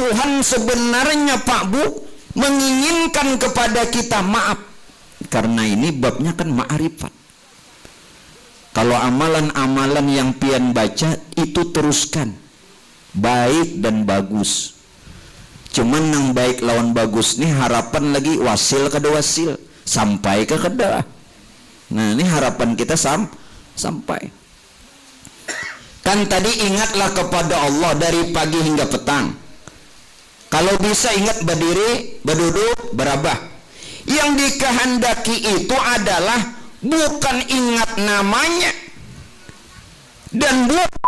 Tuhan sebenarnya Pak Bu menginginkan kepada kita maaf. Karena ini babnya kan ma'rifat. Kalau amalan-amalan yang pian baca itu teruskan, baik dan bagus. Cuman yang baik lawan bagus nih harapan lagi wasil kada wasil, sampai ke kada. Nah ini harapan kita sampai. Kan tadi ingatlah kepada Allah dari pagi hingga petang. Kalau bisa ingat berdiri, berduduk, berabah. Yang dikehendaki itu adalah bukan ingat namanya dan bukan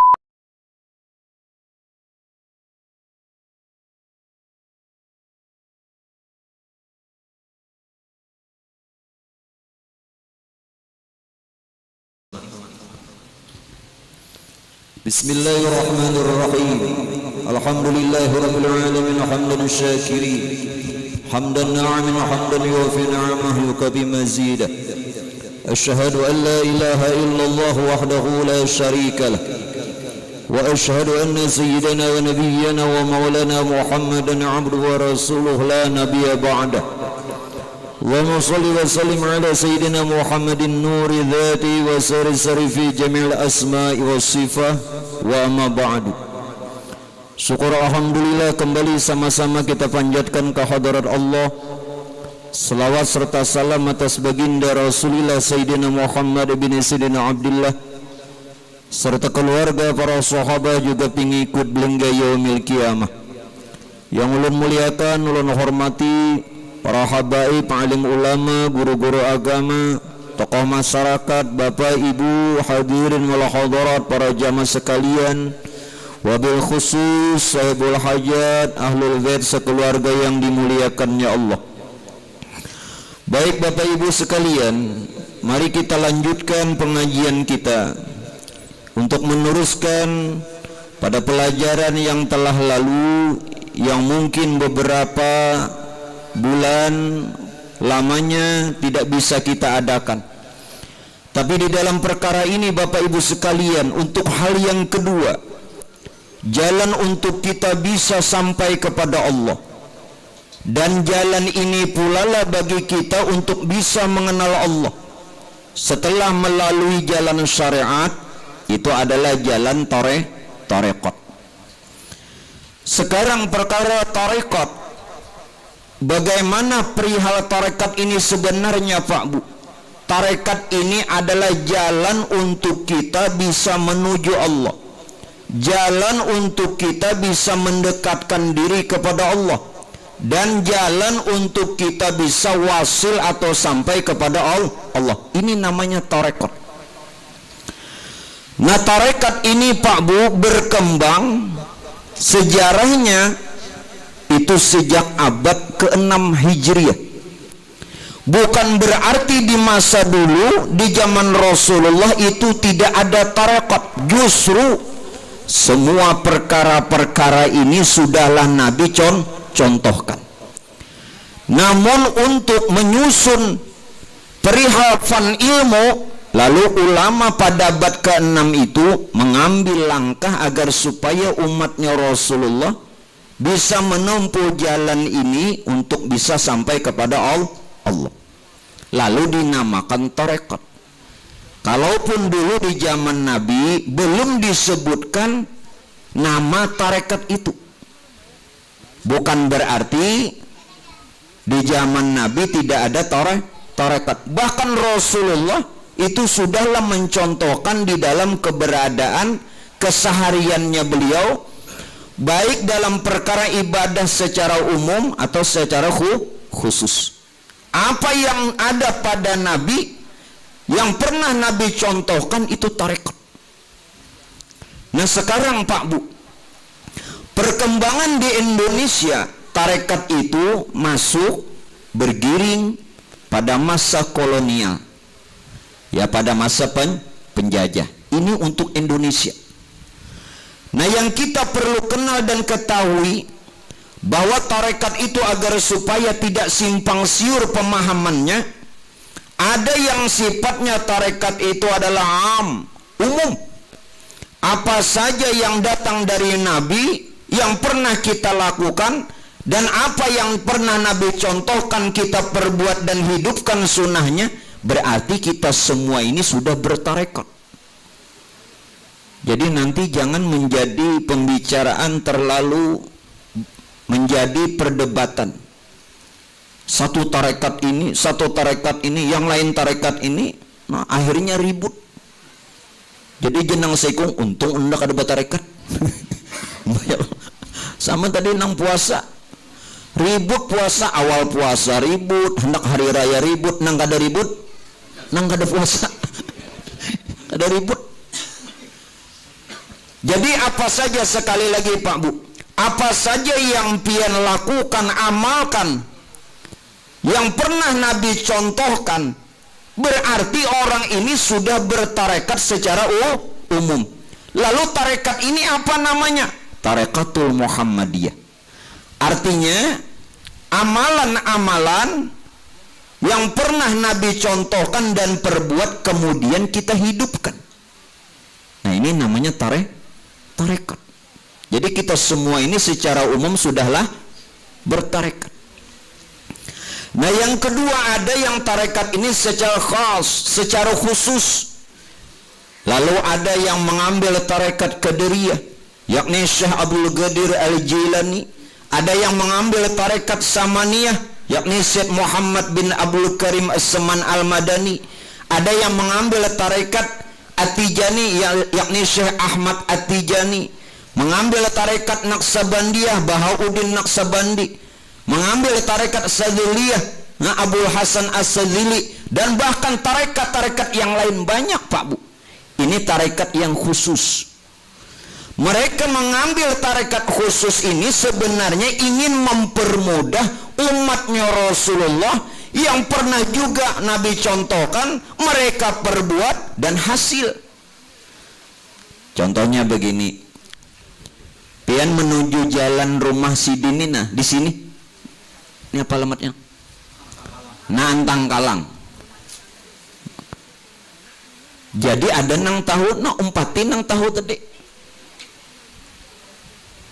Bismillahirrahmanirrahim. Alhamdulillahirabbil alamin hamdan syakirin. Hamdan na'imin hamdan yuwafi ni'amahu yukabi mazidah. Asyhadu an la ilaha illallah wahdahu la syarika lah. Wa asyhadu anna sayyidana wa nabiyyana wa maulana Muhammadan 'abduhu wa rasuluhu la nabiyya ba'dah. Allahumma salli wa sallim ala sayyidina Muhammadin nuri dhati wa sari fi jami'il asma'i wa sifah wa amma ba'du. Syukur alhamdulillah kembali sama-sama kita panjatkan ke hadirat Allah. Selawat serta salam atas baginda Rasulullah Sayyidina Muhammad bin Sayyidina Abdullah serta keluarga para sahabat juga pengikut belengga yaumil qiyamah. Yang ulun muliakan, ulun hormati para habaib, alim ulama, guru-guru agama, tokoh masyarakat, bapak ibu, hadirin wal hadirat, para jamaah sekalian, wabil khusus sahibul hajat, ahlul bait sekeluarga yang dimuliakannya Allah. Baik bapak ibu sekalian, mari kita lanjutkan pengajian kita untuk meneruskan pada pelajaran yang telah lalu, yang mungkin beberapa bulan lamanya tidak bisa kita adakan. Tapi di dalam perkara ini bapak ibu sekalian, untuk hal yang kedua, jalan untuk kita bisa sampai kepada Allah, dan jalan ini pula lah bagi kita untuk bisa mengenal Allah setelah melalui jalan syariat, itu adalah jalan tarekat. Sekarang perkara tarekat, bagaimana perihal tarekat ini sebenarnya Pak Bu? Tarekat ini adalah jalan untuk kita bisa menuju Allah, jalan untuk kita bisa mendekatkan diri kepada Allah, dan jalan untuk kita bisa wasil atau sampai kepada Allah. Ini namanya tarekat. Nah tarekat ini Pak Bu berkembang sejarahnya itu sejak abad ke-6 Hijriah. Bukan berarti di masa dulu, di zaman Rasulullah itu tidak ada tarekat. Justru semua perkara-perkara ini sudahlah Nabi contohkan. Namun untuk menyusun perihal fan ilmu, lalu ulama pada abad ke-6 itu mengambil langkah agar supaya umatnya Rasulullah bisa menempuh jalan ini untuk bisa sampai kepada Allah. Lalu dinamakan tarekat. Kalaupun dulu di zaman Nabi belum disebutkan nama tarekat itu, bukan berarti di zaman Nabi tidak ada tarekat. Bahkan Rasulullah itu sudahlah mencontohkan di dalam keberadaan kesehariannya beliau, baik dalam perkara ibadah secara umum atau secara khusus. Apa yang ada pada Nabi, yang pernah Nabi contohkan itu tarekat. Nah sekarang Pak Bu, perkembangan di Indonesia, tarekat itu masuk bergiring pada masa kolonial, ya pada masa penjajah. Ini untuk Indonesia. Nah yang kita perlu kenal dan ketahui, bahwa tarekat itu agar supaya tidak simpang siur pemahamannya, ada yang sifatnya tarekat itu adalah umum. Apa saja yang datang dari Nabi, yang pernah kita lakukan dan apa yang pernah Nabi contohkan kita perbuat dan hidupkan sunnahnya, berarti kita semua ini sudah bertarekat. Jadi nanti jangan menjadi pembicaraan terlalu menjadi perdebatan. Satu tarekat ini, yang lain tarekat ini, nah akhirnya ribut. Jadi jenang sekung, untung hendak ada tarekat. Sama tadi nang puasa, ribut puasa, awal puasa ribut, hendak hari raya ribut, nang kada ribut, nang kada puasa, kada ribut. Jadi apa saja, sekali lagi Pak Bu, apa saja yang pian lakukan, amalkan, yang pernah Nabi contohkan, berarti orang ini sudah bertarekat secara umum. Lalu tarekat ini apa namanya? Tarekatul Muhammadiyah. Artinya amalan-amalan yang pernah Nabi contohkan dan perbuat kemudian kita hidupkan. Nah ini namanya tarekat. Jadi kita semua ini secara umum sudahlah bertarekat. Nah yang kedua, ada yang tarekat ini secara khas, secara khusus. Lalu ada yang mengambil tarekat Qadiriyah, yakni Syekh Abdul Qadir Al-Jilani. Ada yang mengambil tarekat Samaniyah, yakni Syekh Muhammad bin Abdul Karim As-Saman Al-Madani. Ada yang mengambil tarekat At-Tijani, yakni Syekh Ahmad At-Tijani. Mengambil tarekat Naqsabandiyah, Bahauddin Naqsabandi. Mengambil tarekat Sadziliyah, Abdul Hasan As-Sadzili, dan bahkan tarekat-tarekat yang lain banyak Pak Bu. Ini tarekat yang khusus. Mereka mengambil tarekat khusus ini sebenarnya ingin mempermudah umatnya Rasulullah yang pernah juga Nabi contohkan, mereka perbuat dan hasil. Contohnya begini, pian menuju jalan rumah Sidinina di sini. Ini apa alamatnya? Nantang Kalang. Jadi ada nang tahu, nah umpatin nang tahu tadi.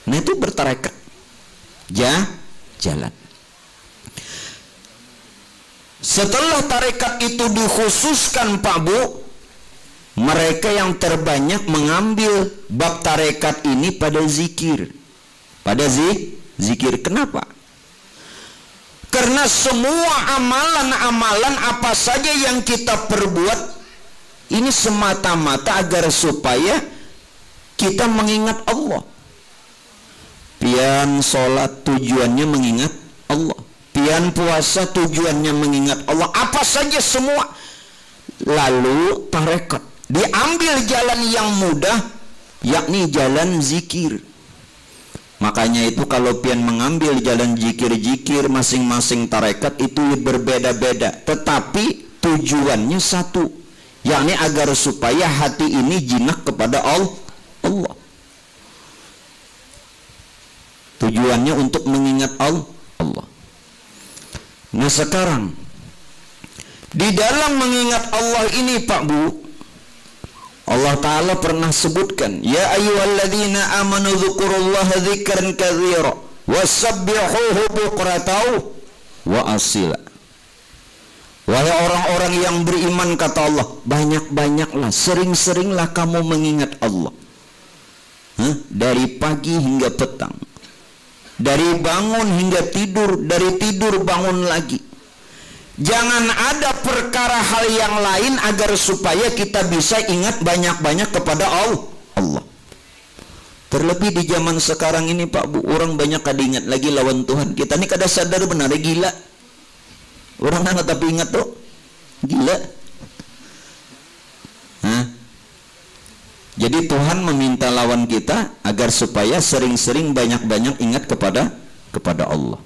Nah itu bertarekat. Jalan. Setelah tarekat itu dikhususkan Pak Bu, mereka yang terbanyak mengambil bab tarekat ini pada zikir. Pada zikir. Kenapa? Karena semua amalan-amalan apa saja yang kita perbuat ini semata-mata agar supaya kita mengingat Allah. Pian sholat tujuannya mengingat Allah. Pian puasa tujuannya mengingat Allah. Apa saja semua. Lalu tarekat, diambil jalan yang mudah, yakni jalan zikir. Makanya itu kalau pian mengambil jalan zikir-zikir, masing-masing tarekat itu berbeda-beda, tetapi tujuannya satu, yakni agar supaya hati ini jinak kepada Allah. Tujuannya untuk mengingat Allah. Nah sekarang di dalam mengingat Allah ini Pak Bu, Allah Ta'ala pernah sebutkan, ya ayyuhalladzina amanu dzkurullaha dzikran katsira wasabbihuhu bukratan wa asila. Wahai orang-orang yang beriman, kata Allah, banyak-banyaklah, sering-seringlah kamu mengingat Allah. Dari pagi hingga petang, dari bangun hingga tidur, dari tidur bangun lagi. Jangan ada perkara hal yang lain agar supaya kita bisa ingat banyak-banyak kepada Allah. Terlebih di zaman sekarang ini Pak Bu, orang banyak kada ingat lagi lawan Tuhan. Kita ini kada sadar benar gila. Orang nggak tapi ingat tuh gila. Jadi Tuhan meminta lawan kita agar supaya sering-sering banyak-banyak ingat kepada Allah.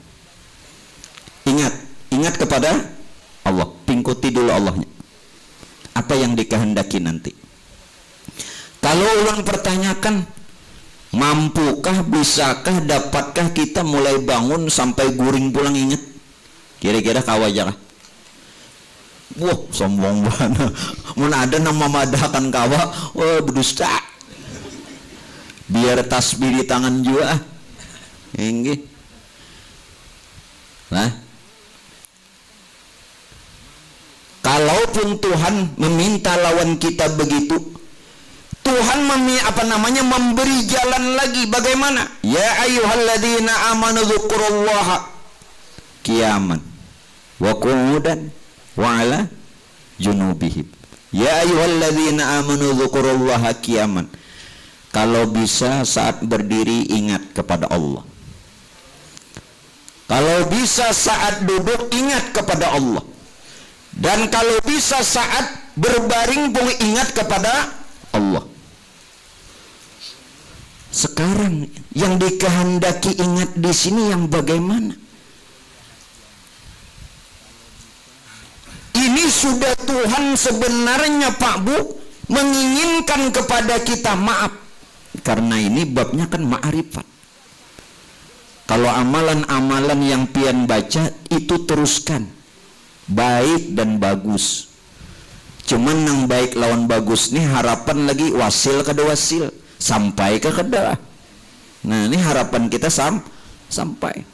Ingat kepada Allah, pingkuti dulu Allahnya. Apa yang dikehendaki nanti. Kalau ulang pertanyakan, mampukah, bisakah, dapatkah kita mulai bangun sampai guring pulang ingat? Kira-kira kawa aja lah. Wah, sombong banget. Mana ada nama madahkan kawa, wah berdusta. Biar tasbih di tangan juga. Inggih. Nah, kalaupun Tuhan meminta lawan kita begitu, Tuhan memberi jalan lagi. Bagaimana? Ya ayyuhalladzina amanu dzkurullaha qiyaman wa qu'udan wa ala junubihim. Ya ayyuhalladzina amanu dzkurullaha qiyaman. Kalau bisa saat berdiri ingat kepada Allah. Kalau bisa saat duduk ingat kepada Allah. Dan kalau bisa saat berbaring pun ingat kepada Allah. Sekarang yang dikehendaki ingat di sini yang bagaimana? Ini sudah Tuhan sebenarnya Pak Bu menginginkan kepada kita maaf. Karena ini babnya kan ma'rifat. Kalau amalan-amalan yang pian baca itu teruskan, baik dan bagus. Cuman yang baik lawan bagus nih harapan lagi wasil kada wasil, sampai ke kada. Nah ini harapan kita sampai.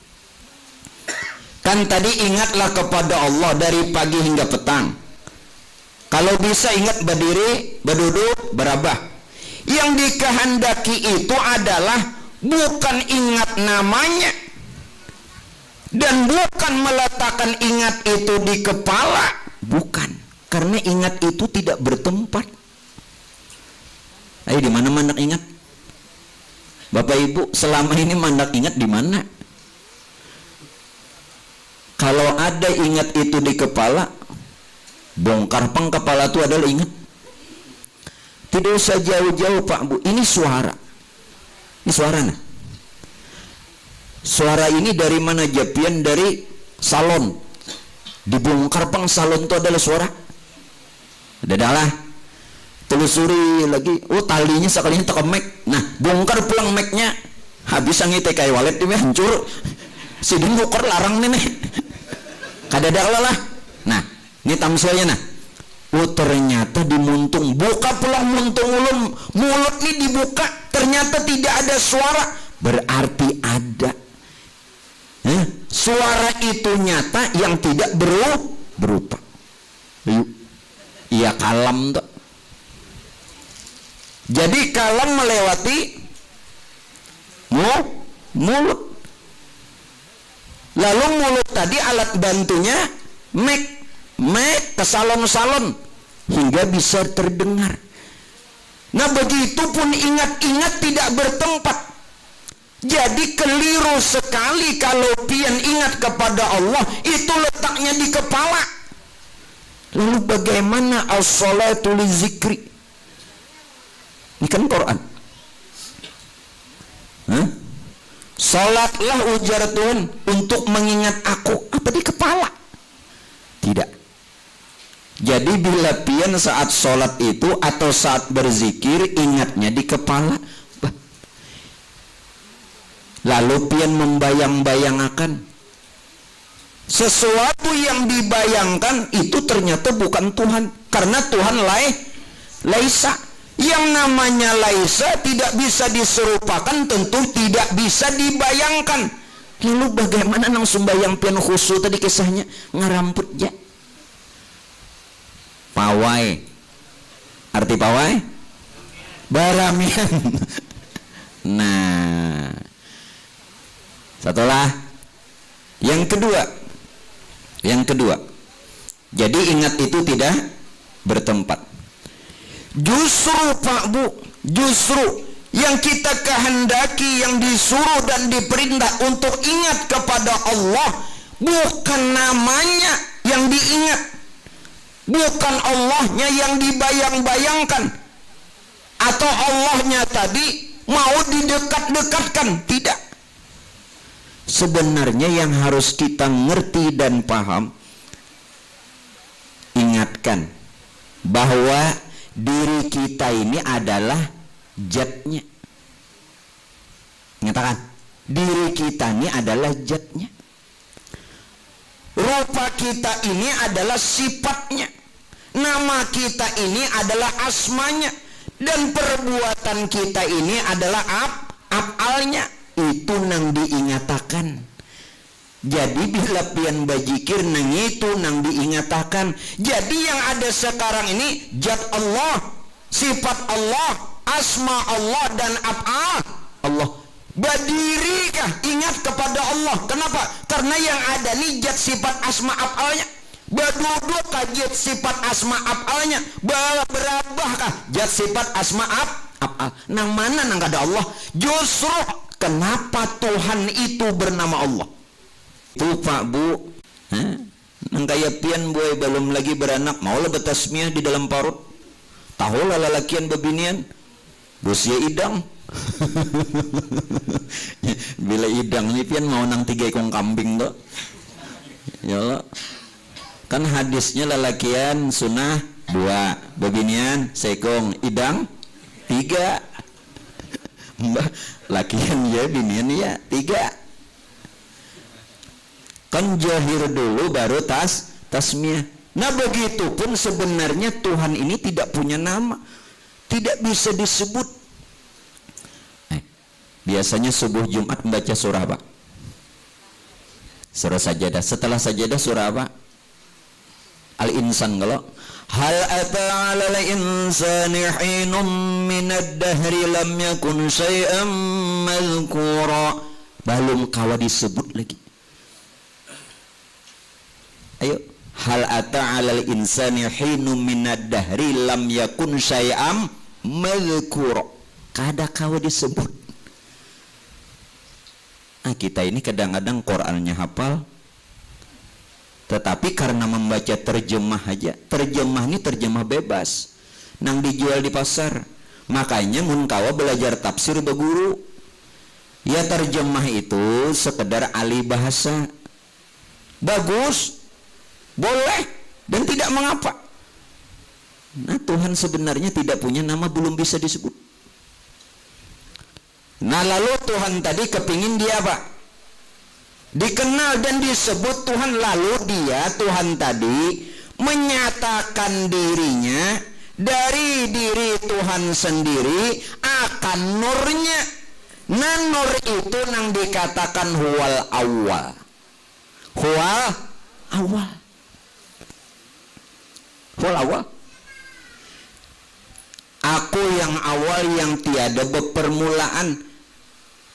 Kan tadi ingatlah kepada Allah dari pagi hingga petang. Kalau bisa ingat berdiri, berduduk, berabah. Yang dikehendaki itu adalah bukan ingat namanya dan bukan meletakkan ingat itu di kepala, bukan, karena ingat itu tidak bertempat. Ayo di mana mandak ingat? Bapak Ibu selama ini mandak ingat di mana? Kalau ada ingat itu di kepala, bongkar pang kepala itu adalah ingat. Tidak usah jauh-jauh Pak Bu, ini suara. Ini suara nah. Suara ini dari mana Japian? Dari salon. Dibongkar pang salon itu adalah suara. Dadalah. Telusuri lagi. Oh talinya sekalinya tak mic. Nah bongkar pulang mic-nya. Habis ngite kayak walet ini hancur. Si bongkar larang nenek. Kadadalah lah. Nah ini tamsilnya nah. Oh ternyata dimuntung. Buka pulang muntung ulum. Mulut ini dibuka. Ternyata tidak ada suara. Berarti ada. Suara itu nyata yang tidak berupa. Iya kalam tuh. Jadi kalam melewati mulut. Lalu mulut tadi alat bantunya mic ke salon-salon hingga bisa terdengar. Nah begitu pun ingat-ingat tidak bertempat. Jadi keliru sekali kalau pian ingat kepada Allah itu letaknya di kepala. Lalu bagaimana as-salatu lizikri? Ini kan Quran. Salatlah ujar Tuhan untuk mengingat aku. Apa di kepala? Tidak. Jadi bila pian saat sholat itu atau saat berzikir ingatnya di kepala. Lalu pian membayang-bayangakan sesuatu yang dibayangkan itu ternyata bukan Tuhan. Karena Tuhan laisa. Yang namanya laisa tidak bisa diserupakan, tentu tidak bisa dibayangkan. Lalu bagaimana nang sumbayang pian khusyuk tadi kisahnya ngaramput ja. Pawai. Arti pawai? Baramian. Nah. Setelah yang kedua. Jadi ingat itu tidak bertempat. Justru Pak Bu, justru yang kita kehendaki, yang disuruh dan diperintah untuk ingat kepada Allah, bukan namanya yang diingat, bukan Allahnya yang dibayang-bayangkan, atau Allahnya tadi mau didekat-dekatkan. Tidak. Sebenarnya yang harus kita ngerti dan paham, ingatkan bahwa diri kita ini adalah zatnya. Nyatakan, diri kita ini adalah zatnya. Rupa kita ini adalah sifatnya. Nama kita ini adalah asmanya. Dan perbuatan kita ini adalah af'alnya. itu nang diingatakan. Jadi bila pian bajikir nang itu nang diingatakan. Jadi yang ada sekarang ini zat Allah, sifat Allah, asma Allah dan af'al Allah. Badirikah ingat kepada Allah? Kenapa? Karena yang ada nih zat sifat asma af'alnya. Baduduk zat sifat asma af'alnya. Berabahkah zat sifat asma af'al? Nang mana nang ada Allah? Justru kenapa Tuhan itu bernama Allah? Tuh Pak Bu, nang kaya pian boy belum lagi beranak, mau lah betasmiah di dalam parut. Tahu lah lalakian bebinian, bosia idang. Bila idang ini pian mau nang 3 ekong kambing tuh. Ya Allah. Kan hadisnya lalakian sunnah 2, bebinian sekong, idang 3. Mbah, lakian ya binian ya 3. Kan jahir dulu baru tasmiyah. Nah begitu pun sebenarnya Tuhan ini tidak punya nama, tidak bisa disebut. Biasanya subuh Jumat membaca surah apa? Surah Sajadah. Setelah Sajadah surah apa? Al-Insan. Kalau hal ata 'alal insani hinum minad dahri lam yakun syai'an madhkura. Belum kawa disebut lagi. Ayo, hal ata 'alal insani hinum minad dahri lam yakun syai'an madhkura. Kada kawa disebut. Nah, kita ini kadang-kadang Qur'annya hafal, tetapi karena membaca terjemah aja. Terjemah ini terjemah bebas, nang dijual di pasar. Makanya mun kawa belajar tafsir beguru, ya terjemah itu sekedar ahli bahasa. Bagus, boleh, dan tidak mengapa. Nah, Tuhan sebenarnya tidak punya nama, belum bisa disebut. Nah, lalu Tuhan tadi kepingin dia apa? Dikenal dan disebut Tuhan. Lalu dia, Tuhan tadi, menyatakan dirinya dari diri Tuhan sendiri akan nurnya. Nah, nur itu nang dikatakan huwal awal. Huwal awal. Huwal awal. Aku yang awal, yang tiada bepermulaan.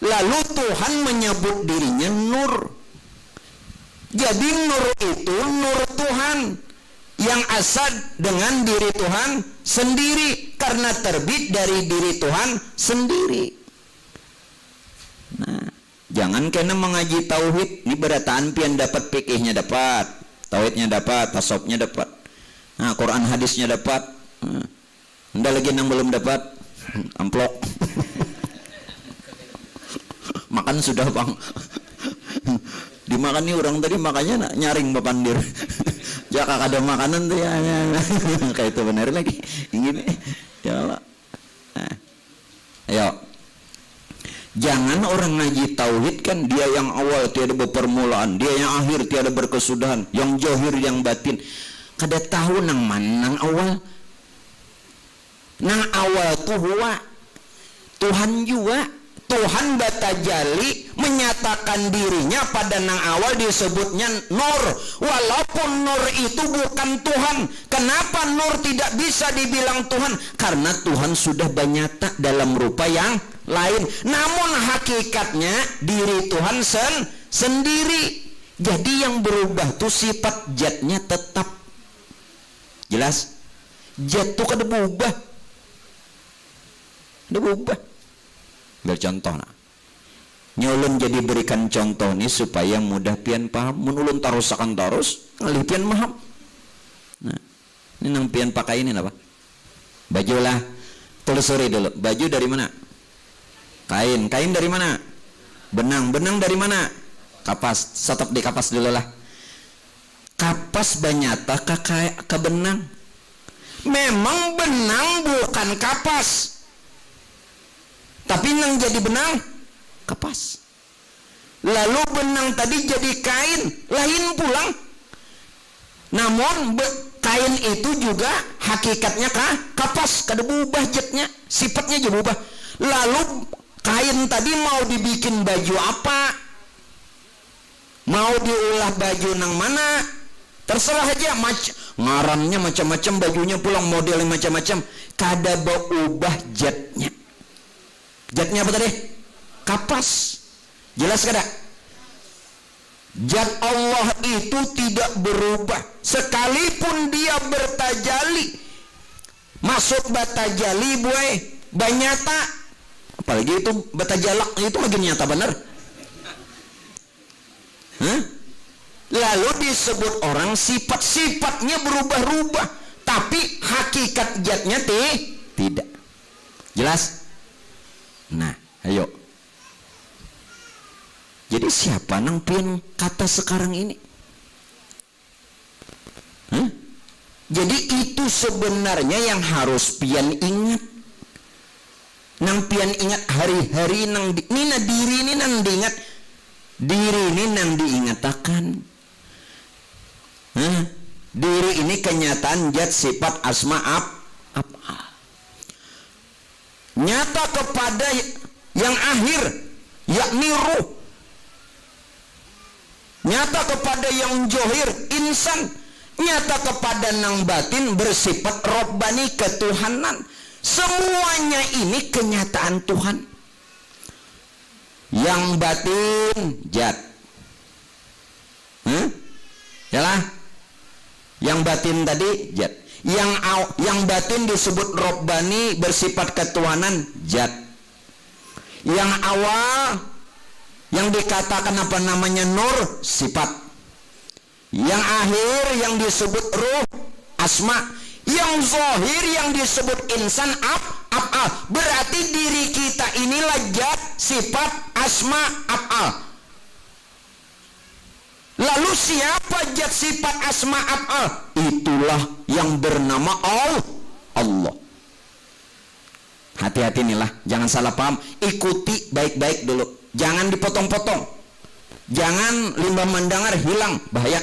Lalu Tuhan menyebut dirinya nur. Jadi nur itu nur Tuhan yang asal dengan diri Tuhan sendiri, karena terbit dari diri Tuhan sendiri. Nah, jangan kena mengaji tauhid, ini berataan pian dapat fikihnya dapat, tauhidnya dapat, tasawufnya dapat. Nah, Quran hadisnya dapat. Nda lagi yang belum dapat amplop. Makan sudah bang. Dimakan nih orang tadi makanya nyaring bapandir. Jaka ada makanan tuh ya. Kayak itu benar lagi. Ingin ya Allah. Nah, ayo. Jangan orang ngaji tauhid kan dia yang awal tiada berpermulaan, dia yang akhir tiada berkesudahan, yang johir yang batin. Kada tahu nang mana nang awal. Nang awal tuh huwa Tuhan juga. Tuhan batajali menyatakan dirinya pada nang awal disebutnya nur. Walaupun nur itu bukan Tuhan. Kenapa nur tidak bisa dibilang Tuhan? Karena Tuhan sudah bernyata dalam rupa yang lain. Namun hakikatnya diri Tuhan sendiri. Jadi yang berubah tuh sifat zatnya tetap. Jelas? Zat tuh kada berubah. Kada berubah. Bercontoh nah. Nyolun jadi berikan contoh nih supaya mudah pian paham. Menulun tarusakan tarus ngalih pian paham. Nah, ini nang pian pakai ini apa? Baju lah. Telusuri dulu. Baju dari mana? Kain. Kain dari mana? Benang. Benang dari mana? Kapas. Stop di kapas dulu lah. Kapas banyata ke benang. Memang benang bukan kapas. Tapi nang jadi benang kapas. Lalu benang tadi jadi kain, lain pulang. Namun kain itu juga hakikatnya kapas, kada berubah jatnya, sifatnya juga berubah. Lalu Kain tadi mau dibikin baju apa, mau diulah baju nang mana, terserah aja. Ngarannya macam-macam, bajunya pulang modelnya macam-macam. Kada berubah jatnya. Jatnya apa tadi? Kapas. Jelas kada? Zat Allah itu tidak berubah sekalipun dia bertajali. Masuk batajali boy, banyata. Apalagi itu batajalak, itu makin nyata bener. Lalu disebut orang sifat-sifatnya berubah-ubah, tapi hakikat zatnya tidak. Jelas? Nah, ayo. Jadi siapa nang pian kata sekarang ini? Jadi itu sebenarnya yang harus pian ingat. Nang pian ingat hari-hari nang nina diri ini nang diingat. Diri ini nang diingatakan. Diri ini kenyataan zat sifat asma af'al. Nyata kepada yang akhir, yakni ruh. Nyata kepada yang johir, insan. Nyata kepada nang batin bersifat robbani, ketuhanan. Semuanya ini kenyataan Tuhan. Yang batin zat. Yalah. Yang batin tadi zat. Yang batin disebut robbani, bersifat ketuhanan, zat. Yang awal yang dikatakan apa namanya nur, sifat. Yang akhir yang disebut ruh, asma. Yang zahir yang disebut insan, af'al. Berarti diri kita inilah zat, sifat, asma, af'al. Lalu siapa zat, sifat, asma, af'al? Itulah yang bernama Allah. Hati-hati inilah, jangan salah paham. Ikuti baik-baik dulu, jangan dipotong-potong. Jangan limbah mendengar hilang, bahaya.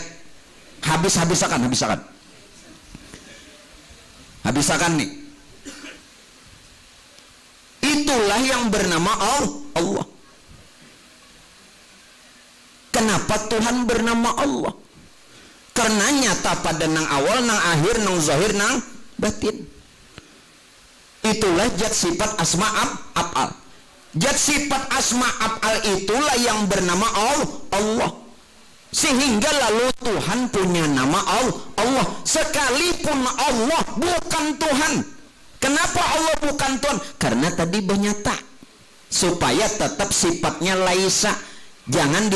Habisakan nih. Itulah yang bernama Allah. Kenapa Tuhan bernama Allah? Karena nyata pada nang awal, nang akhir, nang zahir, nang batin. Itulah zat sifat asma af'al. Zat sifat asma af'al itulah yang bernama Allah. Sehingga lalu Tuhan punya nama Allah. Sekalipun Allah bukan Tuhan. Kenapa Allah bukan Tuhan? Karena tadi bernyata. Supaya tetap sifatnya laisa. Jangan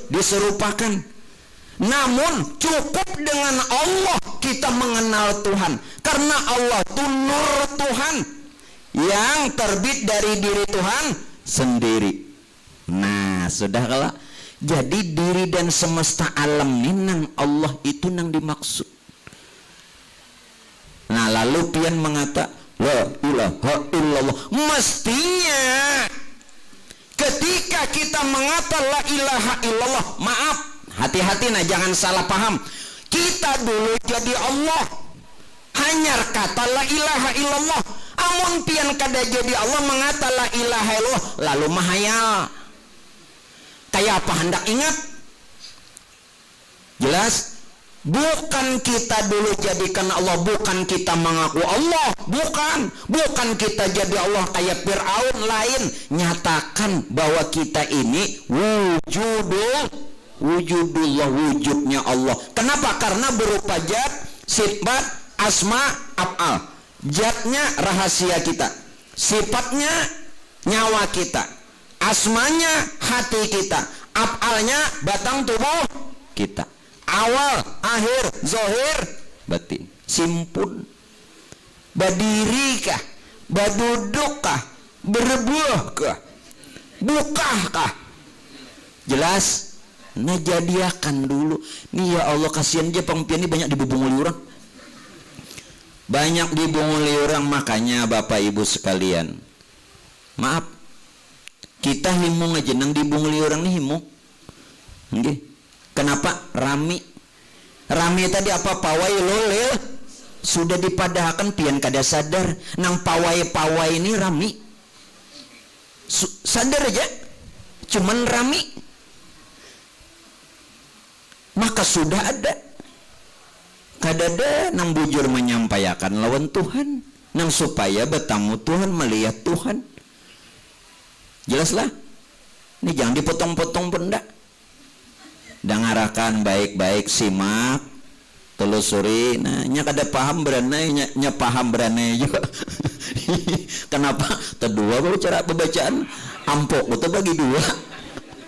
diserupakan. Namun cukup dengan Allah kita mengenal Tuhan. Karena Allah itu nur Tuhan yang terbit dari diri Tuhan sendiri. Nah, sudah kalau jadi diri dan semesta alam ini nang Allah itu nang dimaksud. Nah, lalu pian mengata la ilaha illallah. Mestinya ketika kita mengata la ilaha illallah, maaf, hati-hati nah, jangan salah paham. Kita dulu jadi Allah, hanya kata la ilaha illallah. Amun pian kada jadi Allah mengata la ilaha illallah, lalu mahayal. Kayak apa hendak ingat? Jelas? Bukan kita dulu jadikan Allah, bukan kita mengaku Allah, bukan kita jadi Allah kayak Fir'aun lain. Nyatakan bahwa kita ini wujudullah, wujudnya Allah. Kenapa? Karena berupa zat, sifat, asma, af'al. Zatnya rahasia kita, sifatnya nyawa kita, asmanya hati kita, af'alnya batang tubuh kita. Awal, akhir, zahir, batin. Simpun. Berdiri kah? Berduduk kah? Berbuah kah? Bukah kah? Jelas? Nah, jadiakan dulu. Nih ya Allah, kasihan aja pengpian ini banyak dibubunguli orang. Banyak dibunguli orang, makanya Bapak Ibu sekalian, maaf, kita himung aja nang dibunguli orang nih himung. Okay. Kenapa? Rami tadi apa? Pawai lolel sudah dipadahkan pian kada sadar nang pawai ini rami. sadar aja cuman rami, maka sudah ada kadada nang bujur menyampaikan lawan Tuhan nang supaya bertamu Tuhan melihat Tuhan. Jelaslah ini jangan dipotong-potong benda, dangarakan baik-baik, simak, telusuri. Nah nya kada paham beranai, nya paham beranai juga. Kenapa kedua baru cara pembacaan ampok betul bagi dua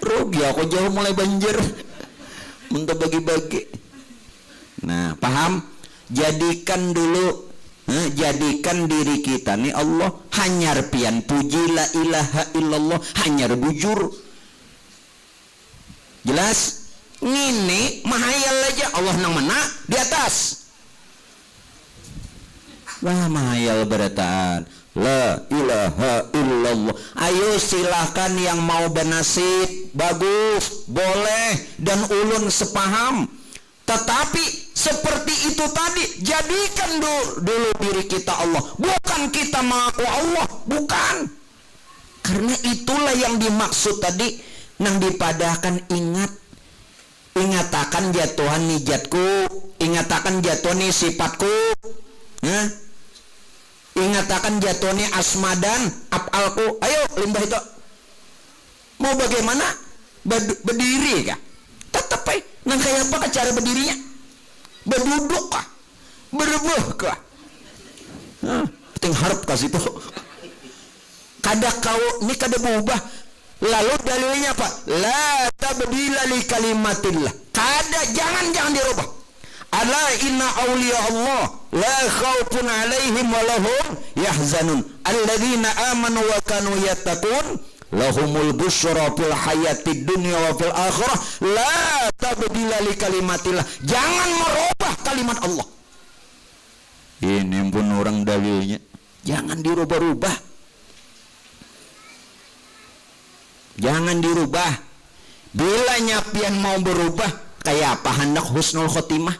rugi aku jauh mulai banjir untuk bagi-bagi. Nah paham, jadikan dulu jadikan diri kita nih Allah hanyar pian puji la ilaha illallah, hanyar bujur. Jelas ngini mahayal aja Allah nang mana di atas. Wah mahayal berataan la ilaha illallah. Ayo silahkan yang mau bernasib bagus boleh dan ulun sepaham, tetapi seperti itu tadi jadikan dulu diri kita Allah, bukan kita mengaku Allah, bukan. Karena itulah yang dimaksud tadi nang dipadahkan ingatakan jatuhan nijatku, ingatakan jatuh ni sifatku, ingatakan jatuh ni asma dan af'alku. Ayo limbah itu mau bagaimana berdiri kah? Tetap nang kayak apa cara berdirinya? Berduduk kah? Berbuh kah? Penting harap kasih itu. Kada kau ni kada berubah. Lalu dalilnya apa? La tabdila li kalimatillah. Kada, jangan dirubah. Ala inna awliya Allah la khaufun alaihim wa lahum yahzanun alladzina amanu wa kanu yattaqun lahumul busyra fil hayatid dunya wa fil akhirah la tabdila li kalimatillah. Jangan merubah kalimat Allah. Ini pun orang dalilnya. Jangan dirubah-rubah. Jangan dirubah. Bila nyapian mau berubah kayak apa hendak husnul khotimah.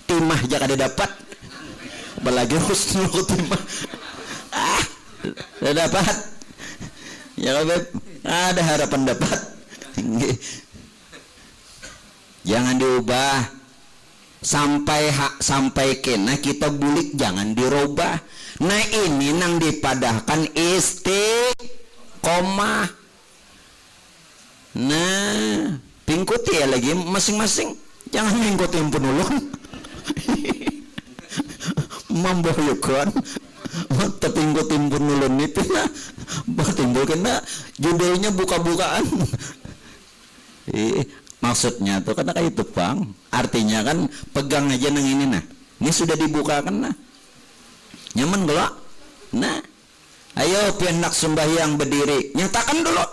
Timah aja kada dapat. Apalagi husnul khotimah. Tidak dapat. Ya Beb, ada harapan dapat. Jangan diubah sampai kena kita bulik, jangan dirubah. Nah ini nang dipadahkan istiqomah. Nah pingkuti ya lagi masing-masing, jangan mengikuti yang penulung. Memboyokkan tapi ngikutin penulun itu nah timbul kena judulnya buka-bukaan. Maksudnya tuh karena kayak tepang, artinya kan pegang aja nang ini nah, ini sudah dibukakan nah, nyaman gelak. Nah ayo pianak sembahyang berdiri, nyatakan dulu.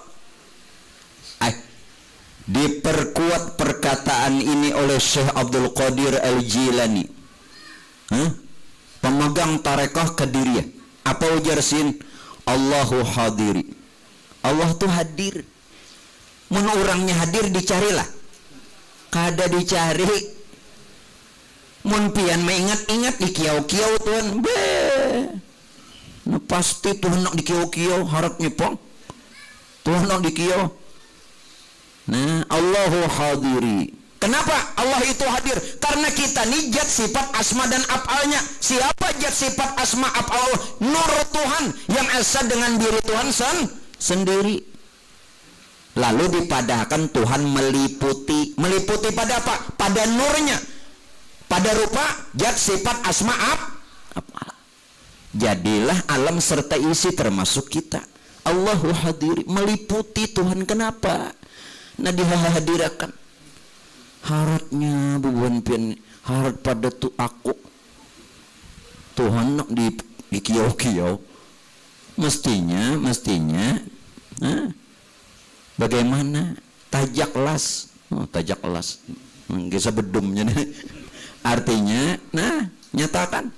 Diperkuat perkataan ini oleh Syekh Abdul Qadir Al-Jilani, pemegang tarekah Qadiriyah. Apa ujar sin? Allahu hadiri. Allah tuh hadir. Mun orangnya hadir dicarilah. Kada dicari. Mun pian mengingat-ingat di kiau-kiau tuan. Nah pasti tuh nak di kiau-kiau harap nyepong. Tuh nak di kiau. Nah Allahu hadiri. Kenapa Allah itu hadir? Karena kita nih zat sifat asma dan af'alnya. Siapa zat sifat asma af'al? Nur Tuhan yang esa dengan diri Tuhan sendiri. Lalu dipadahkan Tuhan meliputi pada apa? Pada nurnya, pada rupa zat sifat asma af'al. Jadilah alam serta isi termasuk kita. Allahu hadir, meliputi Tuhan. Kenapa? Nah dihadirakan. Haratnya bubuan pian harat pada tu aku Tuhan nak di kiau-kiau mestinya bagaimana tajak las bisa bedumnya nih. Artinya nah nyatakan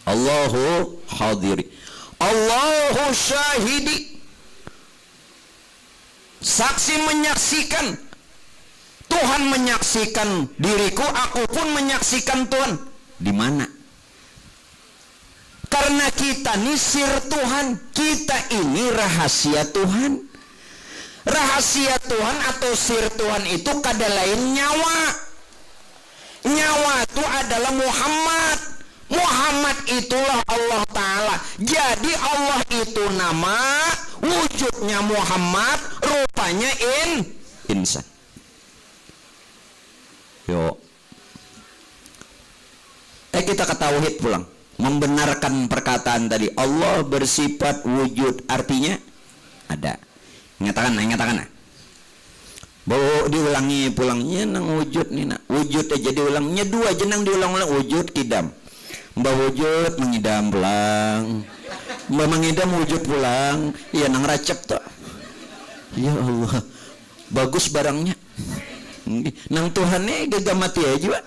Allahu hadiri, Allahu syahidi, saksi menyaksikan. Tuhan menyaksikan diriku, aku pun menyaksikan Tuhan. Di mana? Karena kita ini sir Tuhan, kita ini rahasia Tuhan. Rahasia Tuhan atau sir Tuhan itu kada lain nyawa. Nyawa itu adalah Muhammad. Muhammad itulah Allah Ta'ala. Jadi Allah itu nama, wujudnya Muhammad, rupanya insan. Yo. Kita ke tauhid pulang. Membenarkan perkataan tadi. Allah bersifat wujud, artinya ada. Ingatakan. Bawa diulangi pulangnya nang wujud nih nak. Wujud aja diulangnya dua jenang diulang-ulang. Wujud kidam. Mbak wujud mengidam pulang. Mbak mengidam wujud pulang. Iya nang racep tuh. Ya Allah. Bagus barangnya. Nang Tuhannya gak mati aja Pak.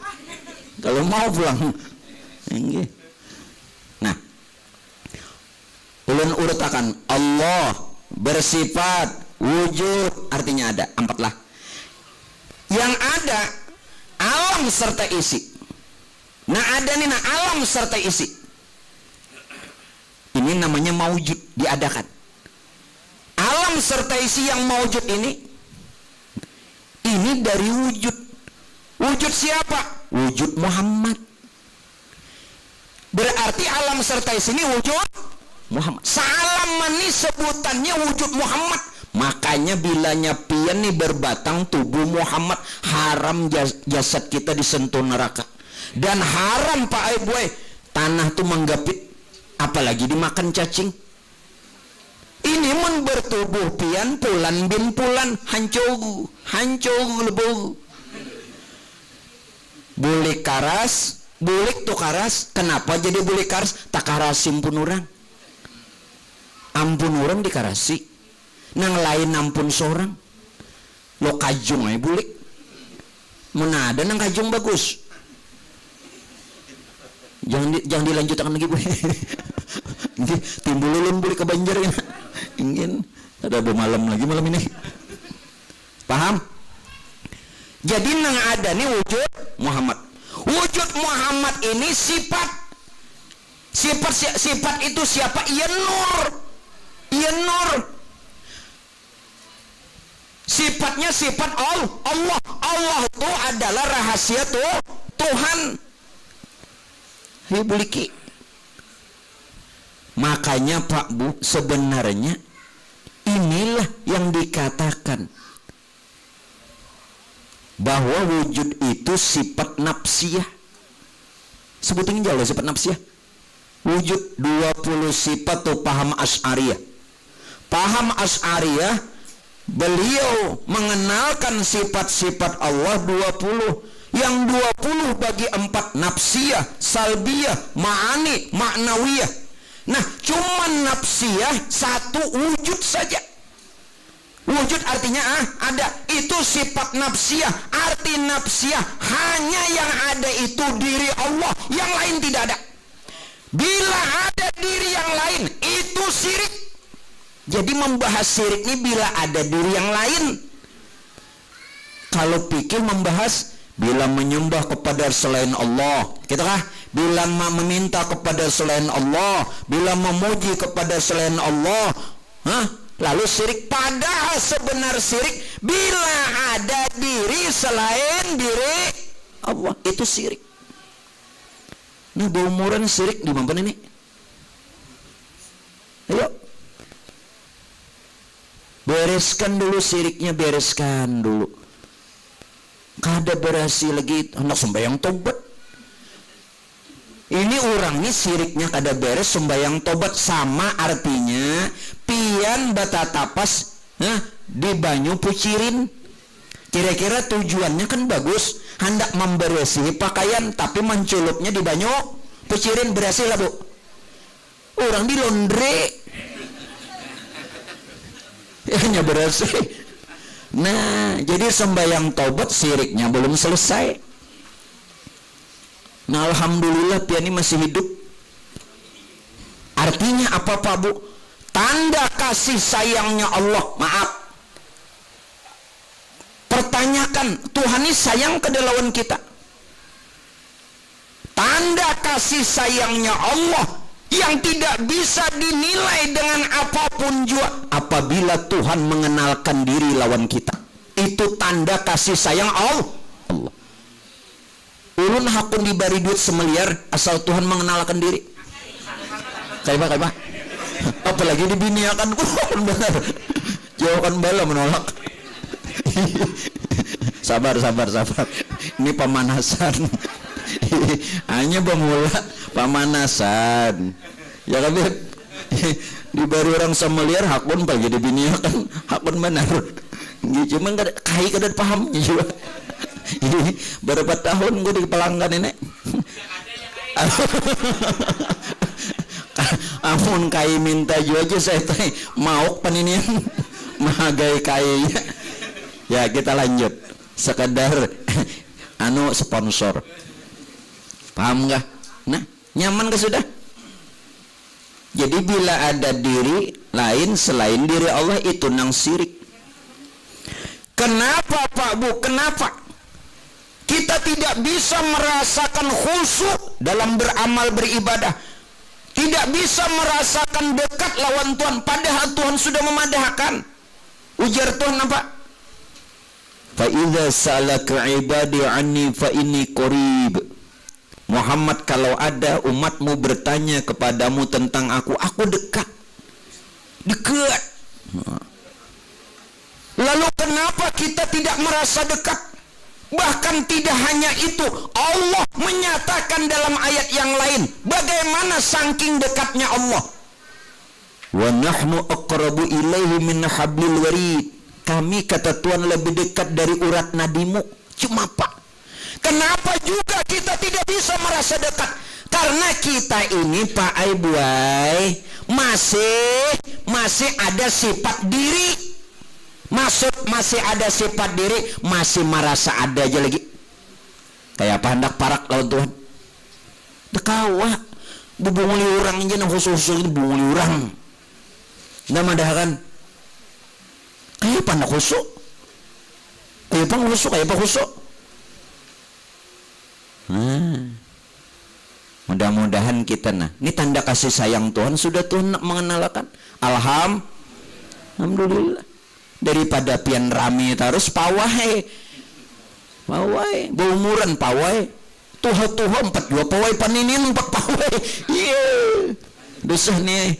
Kalau mau pulang. Nah. Ulun urutakan Allah bersifat wujud, artinya ada. 4 lah. Yang ada alam serta isi. Nah ada nih alam serta isi. Ini namanya maujud, diadakan. Alam serta isi yang maujud ini dari wujud. Wujud siapa? Wujud Muhammad. Berarti alam serta isi ini wujud Muhammad. Salaman ini sebutannya wujud Muhammad. Makanya bilanya pian nih berbatang tubuh Muhammad, haram jasad kita disentuh neraka. Dan haram Pak Aiboy tanah tuh menggapit, apalagi dimakan cacing. Ini mun bertubuh pian pulan bin pulan hancur lebu. Bulik karas, bulik tuh karas. Kenapa jadi bulik karas? Tak karasim pun orang. Ampun orang dikarasi. Nang lain ampun seorang. Lo kajung aja bulik. Mana ada nang kajung bagus. Jangan dilanjutkan lagi boy. Timbul ulun bulik ke Banjar ya. Ingin ada malam lagi malam ini. Paham? Jadi nang ada nih wujud Muhammad. Wujud Muhammad ini sifat itu siapa? Ia nur. Sifatnya sifat Allah. Allah itu adalah rahasia Tuhan. Hibuliki. Makanya Pak Bu, sebenarnya inilah yang dikatakan bahwa wujud itu sifat nafsiyah. Sebutin jauh sifat nafsiyah. Wujud 20 sifat tuh paham Asy'ariyah. Paham Asy'ariyah, beliau mengenalkan sifat-sifat Allah 20. Yang 20 bagi 4 nafsiyah, salbiyah, ma'ani, ma'nawiyah. Nah, cuman nafsiyah satu wujud saja. Wujud artinya ada. Itu sifat nafsiyah. Arti nafsiyah hanya yang ada itu diri Allah, yang lain tidak ada. Bila ada diri yang lain itu syirik. Jadi membahas syirik ini bila ada diri yang lain. Kalau pikir membahas bila menyembah kepada selain Allah, kita kah? Bila meminta kepada selain Allah, bila memuji kepada selain Allah, lalu syirik. Padahal sebenar syirik bila ada diri selain diri Allah, itu syirik. Nah, berumuran syirik di mana ini? Ayo, bereskan dulu syiriknya, bereskan dulu. Kada berhasil lagi hendak sembahyang tobat. Ini orang ini siriknya kada beres, sembahyang tobat. Sama artinya pian batatapas di banyu pucirin. Kira-kira tujuannya kan bagus, hendak membersihi pakaian, tapi menculupnya di banyu pucirin. Berhasil lah Bu. Orang di laundry hanya berhasil. Nah, jadi sembahyang tobat siriknya belum selesai. Nah, alhamdulillah pian ini masih hidup. Artinya apa Pak Bu? Tanda kasih sayangnya Allah. Maaf, pertanyakan, Tuhan ini sayang ke lawan kita. Tanda kasih sayangnya Allah yang tidak bisa dinilai dengan apapun juga. Apabila Tuhan mengenalkan diri lawan kita, itu tanda kasih sayang Allah. Ulun hakun diberi duit semeliar asal Tuhan mengenalkan diri. Kayak apa? Apalagi dibiniakan, benar. Jauhkan bala menolak. Sabar. Ini pemanasan. Hanya pemula pemanasan. Ya kan, diberi orang semeliar hakun pagi dibiniakan, hakun benar. Cuma kai kada pahamnya juga. Berapa tahun gue di pelanggan ini. Amun kai minta juga aja saya teh mau paninian mahagai kainya. Ya kita lanjut. Sekedar sponsor. Paham nggak? Nah, nyaman ke sudah? Jadi bila ada diri lain selain diri Allah itu nang syirik. Kenapa Pak Bu? Kenapa kita tidak bisa merasakan khusyuk dalam beramal beribadah? Tidak bisa merasakan dekat lawan Tuhan, padahal Tuhan sudah memadahkan. Ujar Tuhan apa? Fa idza salaka ibadi anni fa inni qarib. Muhammad, kalau ada umatmu bertanya kepadamu tentang aku dekat. Lalu kenapa kita tidak merasa dekat? Bahkan tidak hanya itu, Allah menyatakan dalam ayat yang lain bagaimana saking dekatnya Allah. Wa nahnu aqrabu ilaihi min hablil warid. Kami, kata Tuhan, lebih dekat dari urat nadimu. Cuma Pak, kenapa juga kita tidak bisa merasa dekat? Karena kita ini Pak Aibuai masih ada sifat diri. Masih ada sifat diri, masih merasa ada aja lagi. Kayak apa hendak parak lawan Tuhan? Dekawa bubunguli orang aja nang khusus itu bubunguli orang. Nggak madahakan. Kayak apa nak khusuk? Kayak apa khusuk? Mudah-mudahan kita ini tanda kasih sayang Tuhan sudah Tuhan nak mengenalkan. Alhamdulillah. Daripada pian rame terus pawai berumuran pawai tuha 42 pawai paninin 4 pawai dosa nih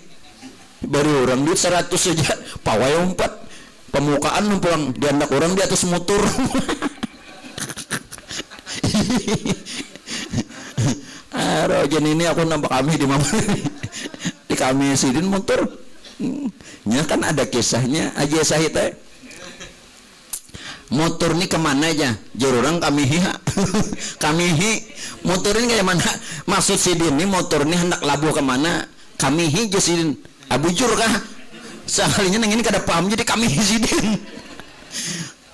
baru orang duit 100 saja pawai 4 pemukaan pulang di anak orang di atas motor. Rojan ini aku nampak kami di mama di kami sidin motor. Ya kan ada kisahnya aja saya motor ini kemana aja jururang kamihi motor ini kayak mana maksud sidin ini motor ini hendak labuh kemana kamihi jasidin abujur kah sekalinya neng ini kada paham jadi kamihi sidin.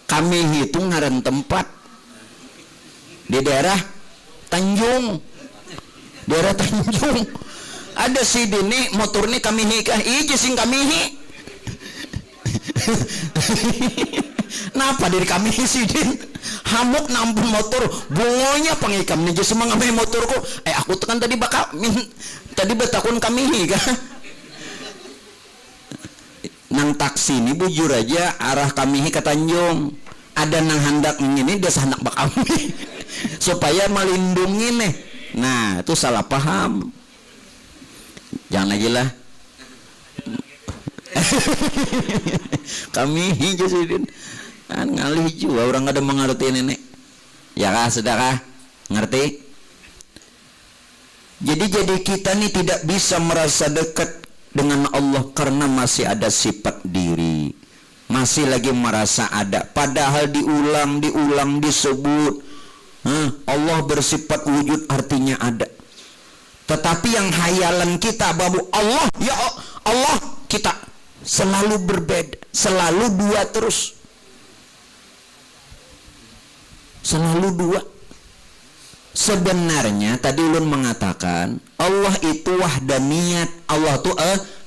Kamihi itu ngaran tempat di daerah Tanjung ada sidin nih motor ini kamihi kah ije sing kamihi. Napa dari kami sidin hamuk nampun motor bungonya pengikam nih just mengambil motorku aku tekan tadi tadi betakun kami kah nang taksi ini bujur aja arah kami ke Tanjung ada nang hendak ini dia hendak bakami supaya melindungi nih. Nah itu salah paham, jangan lagi lah. Kami hijauin kan ngalih juga orang ada mengerti nenek ya kah sudah kah ngerti. Jadi kita nih tidak bisa merasa dekat dengan Allah karena masih ada sifat diri, masih lagi merasa ada, padahal diulang disebut Allah bersifat wujud artinya ada. Tetapi yang hayalan kita bahwa Allah ya Allah kita selalu berbeda, selalu dua terus, selalu dua. Sebenarnya tadi ulun mengatakan Allah itu wahdaniyat, Allah itu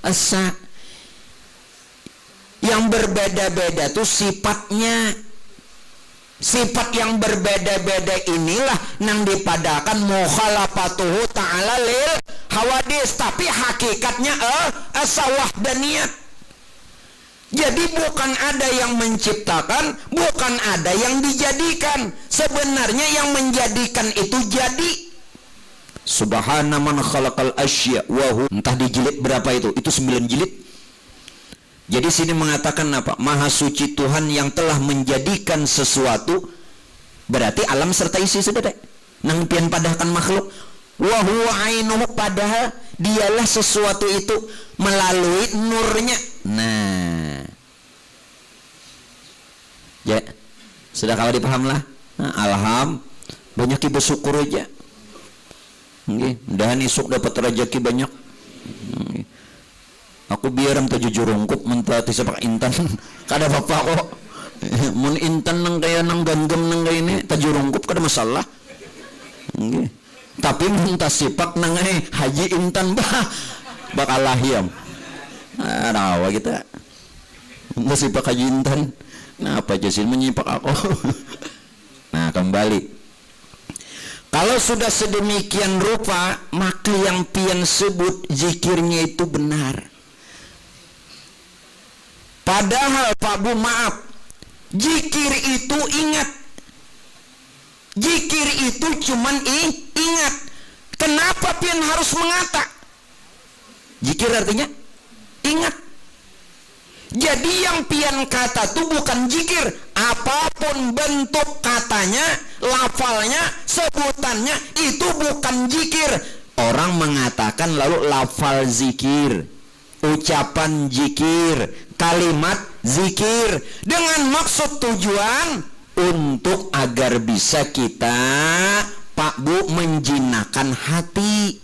esa. Yang berbeda-beda tuh sifatnya. Sifat yang berbeda-beda inilah nang dipadakan mukhalafatuhu ta'ala ta'ala lil hawadis, tapi hakikatnya as-wahdaniyat. Jadi bukan ada yang menciptakan, bukan ada yang dijadikan. Sebenarnya yang menjadikan itu jadi. Subhana man khalaqal asya wa entah di jilid berapa itu 9 jilid. Jadi sini mengatakan apa? Maha suci Tuhan yang telah menjadikan sesuatu, berarti alam serta isi sedek. Nang pian padahkan makhluk. Wa huwa ainuhu, padahal dialah sesuatu itu melalui nurnya. Nah, ya sudah kalau dipaham lah. Nah, alham banyak ibu syukur aja. Mudahan isuk dapat rezeki banyak. Aku biar am jujur rungkup mentati sepak intan. Kada bapak kok. Mun intan nang kaya nang ganggam nang kaya ini tajur rungkup kada masalah. Tapi minta sipak nang haji intan bakal lahiam. Rawa kita. Minta sipak haji intan. Nah, apa aja sih menyipak aku. Nah, kembali. Kalau sudah sedemikian rupa, maka yang pian sebut zikirnya itu benar. Padahal Pak Bu, maaf, zikir itu ingat. Zikir itu cuman ingat. Kenapa pian harus mengata? Zikir artinya ingat. Jadi yang pian kata itu bukan zikir. Apapun bentuk katanya, lafalnya, sebutannya, itu bukan zikir. Orang mengatakan lalu lafal zikir, ucapan zikir, kalimat zikir, dengan maksud tujuan untuk agar bisa kita, Pak Bu, menjinakkan hati.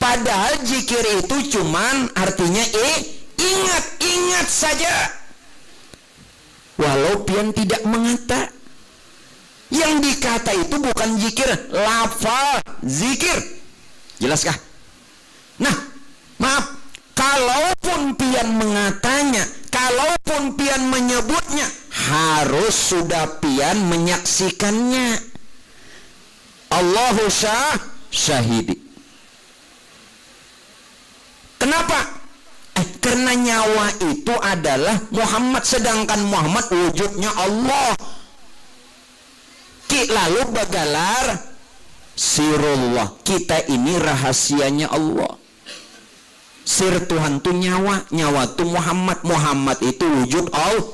Padahal zikir itu cuman artinya ingat saja. Walau pian tidak mengata. Yang dikata itu bukan zikir, lafal zikir. Jelaskah? Nah, maaf, kalaupun pian mengatanya, kalaupun pian menyebutnya, harus sudah pian menyaksikannya. Allahu syahidi. Kenapa? Karena nyawa itu adalah Muhammad, sedangkan Muhammad wujudnya Allah. Lalu bagalar sirullah, kita ini rahasianya Allah. Sir Tuhan itu nyawa, nyawa itu Muhammad, Muhammad itu wujud Allah.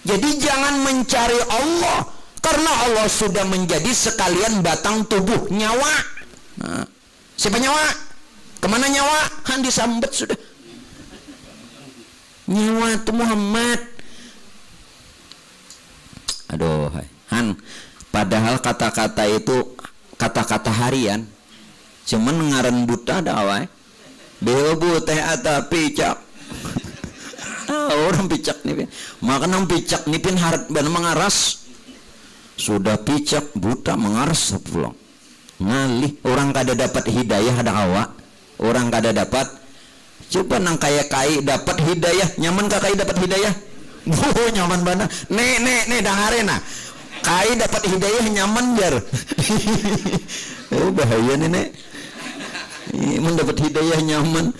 Jadi jangan mencari Allah, karena Allah sudah menjadi sekalian batang tubuh nyawa. Nah, siapa nyawa? Kemana nyawa? Han disambet sudah. Nyawa itu Muhammad. Aduh, Han, padahal kata-kata itu kata-kata harian. Cuman ngaran buta ada awal. Bebu teh ata picak. Orang picak nih. Makanya picak nih pin harap benar mengaras. Sudah picak buta mengaras pulang. Ngalih orang kada dapat hidayah ada awak. Orang kada dapat. Coba nang kaya kai dapat hidayah, nyaman kak kai dapat hidayah? Oh, nyaman banget. Nek dangarena. Kai dapat hidayah nyaman jar. Oh, bahaya nih nek. Mun dapat hidayah nyaman.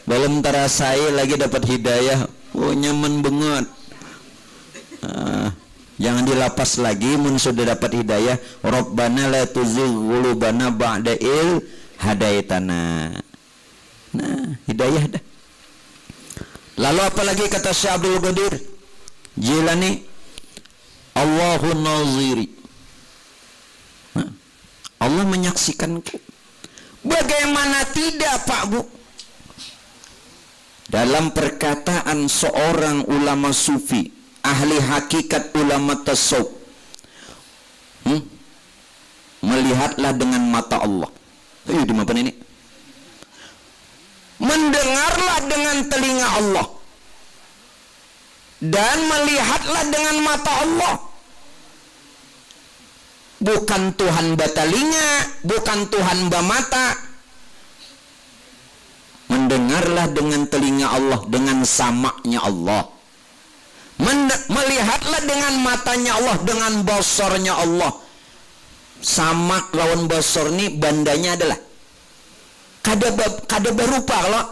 Belum terasai lagi dapat hidayah. Oh, nyaman banget. Jangan dilapas lagi mun sudah dapat hidayah. Rabbana la tuzigh qulubana ba'da idh hadaitana. Nah, hidayah dah. Lalu apalagi kata Syekh Abdul Qadir Jilani, Allahu naziri. Allah menyaksikanku. Bagaimana tidak, Pak Bu? Dalam perkataan seorang ulama sufi, ahli hakikat ulama tasawuf, melihatlah dengan mata Allah. Di mana ini? Mendengarlah dengan telinga Allah dan melihatlah dengan mata Allah. Bukan Tuhan batalinga, bukan Tuhan bamata. Mendengarlah dengan telinga Allah, dengan samaknya Allah. Melihatlah dengan matanya Allah, dengan basornya Allah. sama lawan basor nih bandanya adalah kada berupa. Kalau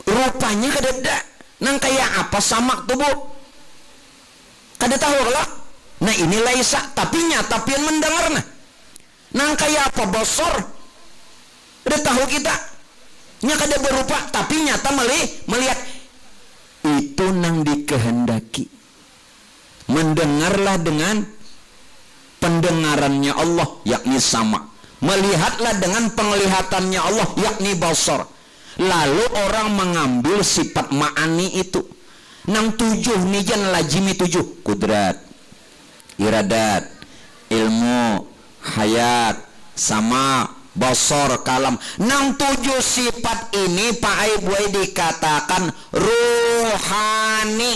rupanya kada ada nang kayak apa samak tuh bu, kada tahu kalau nah ini laisa tapi nyata pian mendengar nang kayak apa basor udah tahu kita nya kada berupa tapi nyata melihat itu nang dikehendaki. Mendengarlah dengan pendengarannya Allah yakni sama, melihatlah dengan penglihatannya Allah yakni basar. Lalu orang mengambil sifat ma'ani itu nang 7 nijan lazimi 7, kudrat, iradat, ilmu, hayat, sama, basar, kalam. Nang 7 sifat ini Pak Aibuai dikatakan ruhani.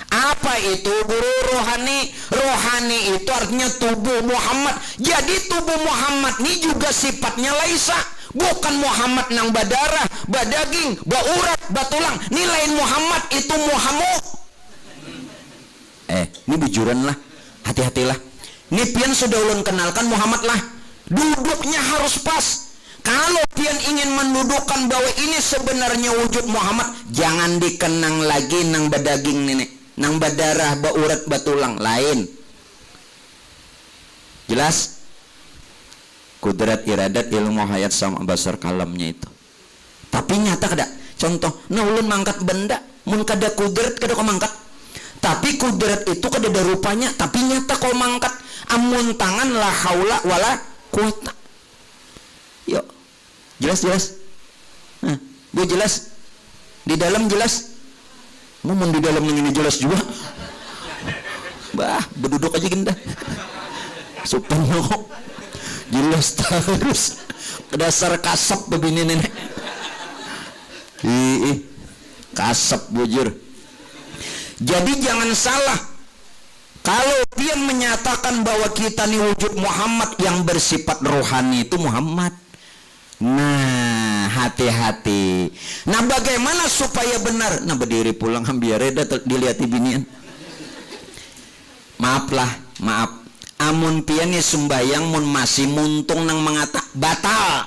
Apa itu guru rohani? Rohani itu artinya tubuh Muhammad. Jadi tubuh Muhammad ini juga sifatnya laisa. Bukan Muhammad nang badarah, badaging, baurat, batulang. Ini lain Muhammad, itu Muhammad. Ini bujuran lah. Hati-hatilah. Ini pian sudah ulun kenalkan Muhammad lah. Duduknya harus pas. Kalau pian ingin mendudukkan bahwa ini sebenarnya wujud Muhammad, jangan dikenang lagi nang badaging nenek. Nang badarah, baurat, batulang lain. Jelas? Kudrat, iradat, ilmu, hayat, sama, basar, kalamnya itu. Tapi nyata kada. Contoh, nah ulun mangkat benda, mun kada kudrat kada kau mangkat. Tapi kudrat itu kada ada rupanya, tapi nyata kau mangkat. Amun tangan la haula wala quwata. Yuk. Jelas? Bu jelas? Di dalam jelas? Ngomong di dalam ini jelas juga. Bah, berduduk aja genda. Supaya kok jelas terus. Dasar kasap begini nenek. Kasap bujur. Jadi jangan salah. Kalau dia menyatakan bahwa kita ini wujud Muhammad yang bersifat rohani itu Muhammad. Nah, hati-hati. Nah, bagaimana supaya benar? Nah, berdiri pulang biar reda dilihat binian. Maaf. Amun pian ni sembayang mun masih muntung nang mengata batal.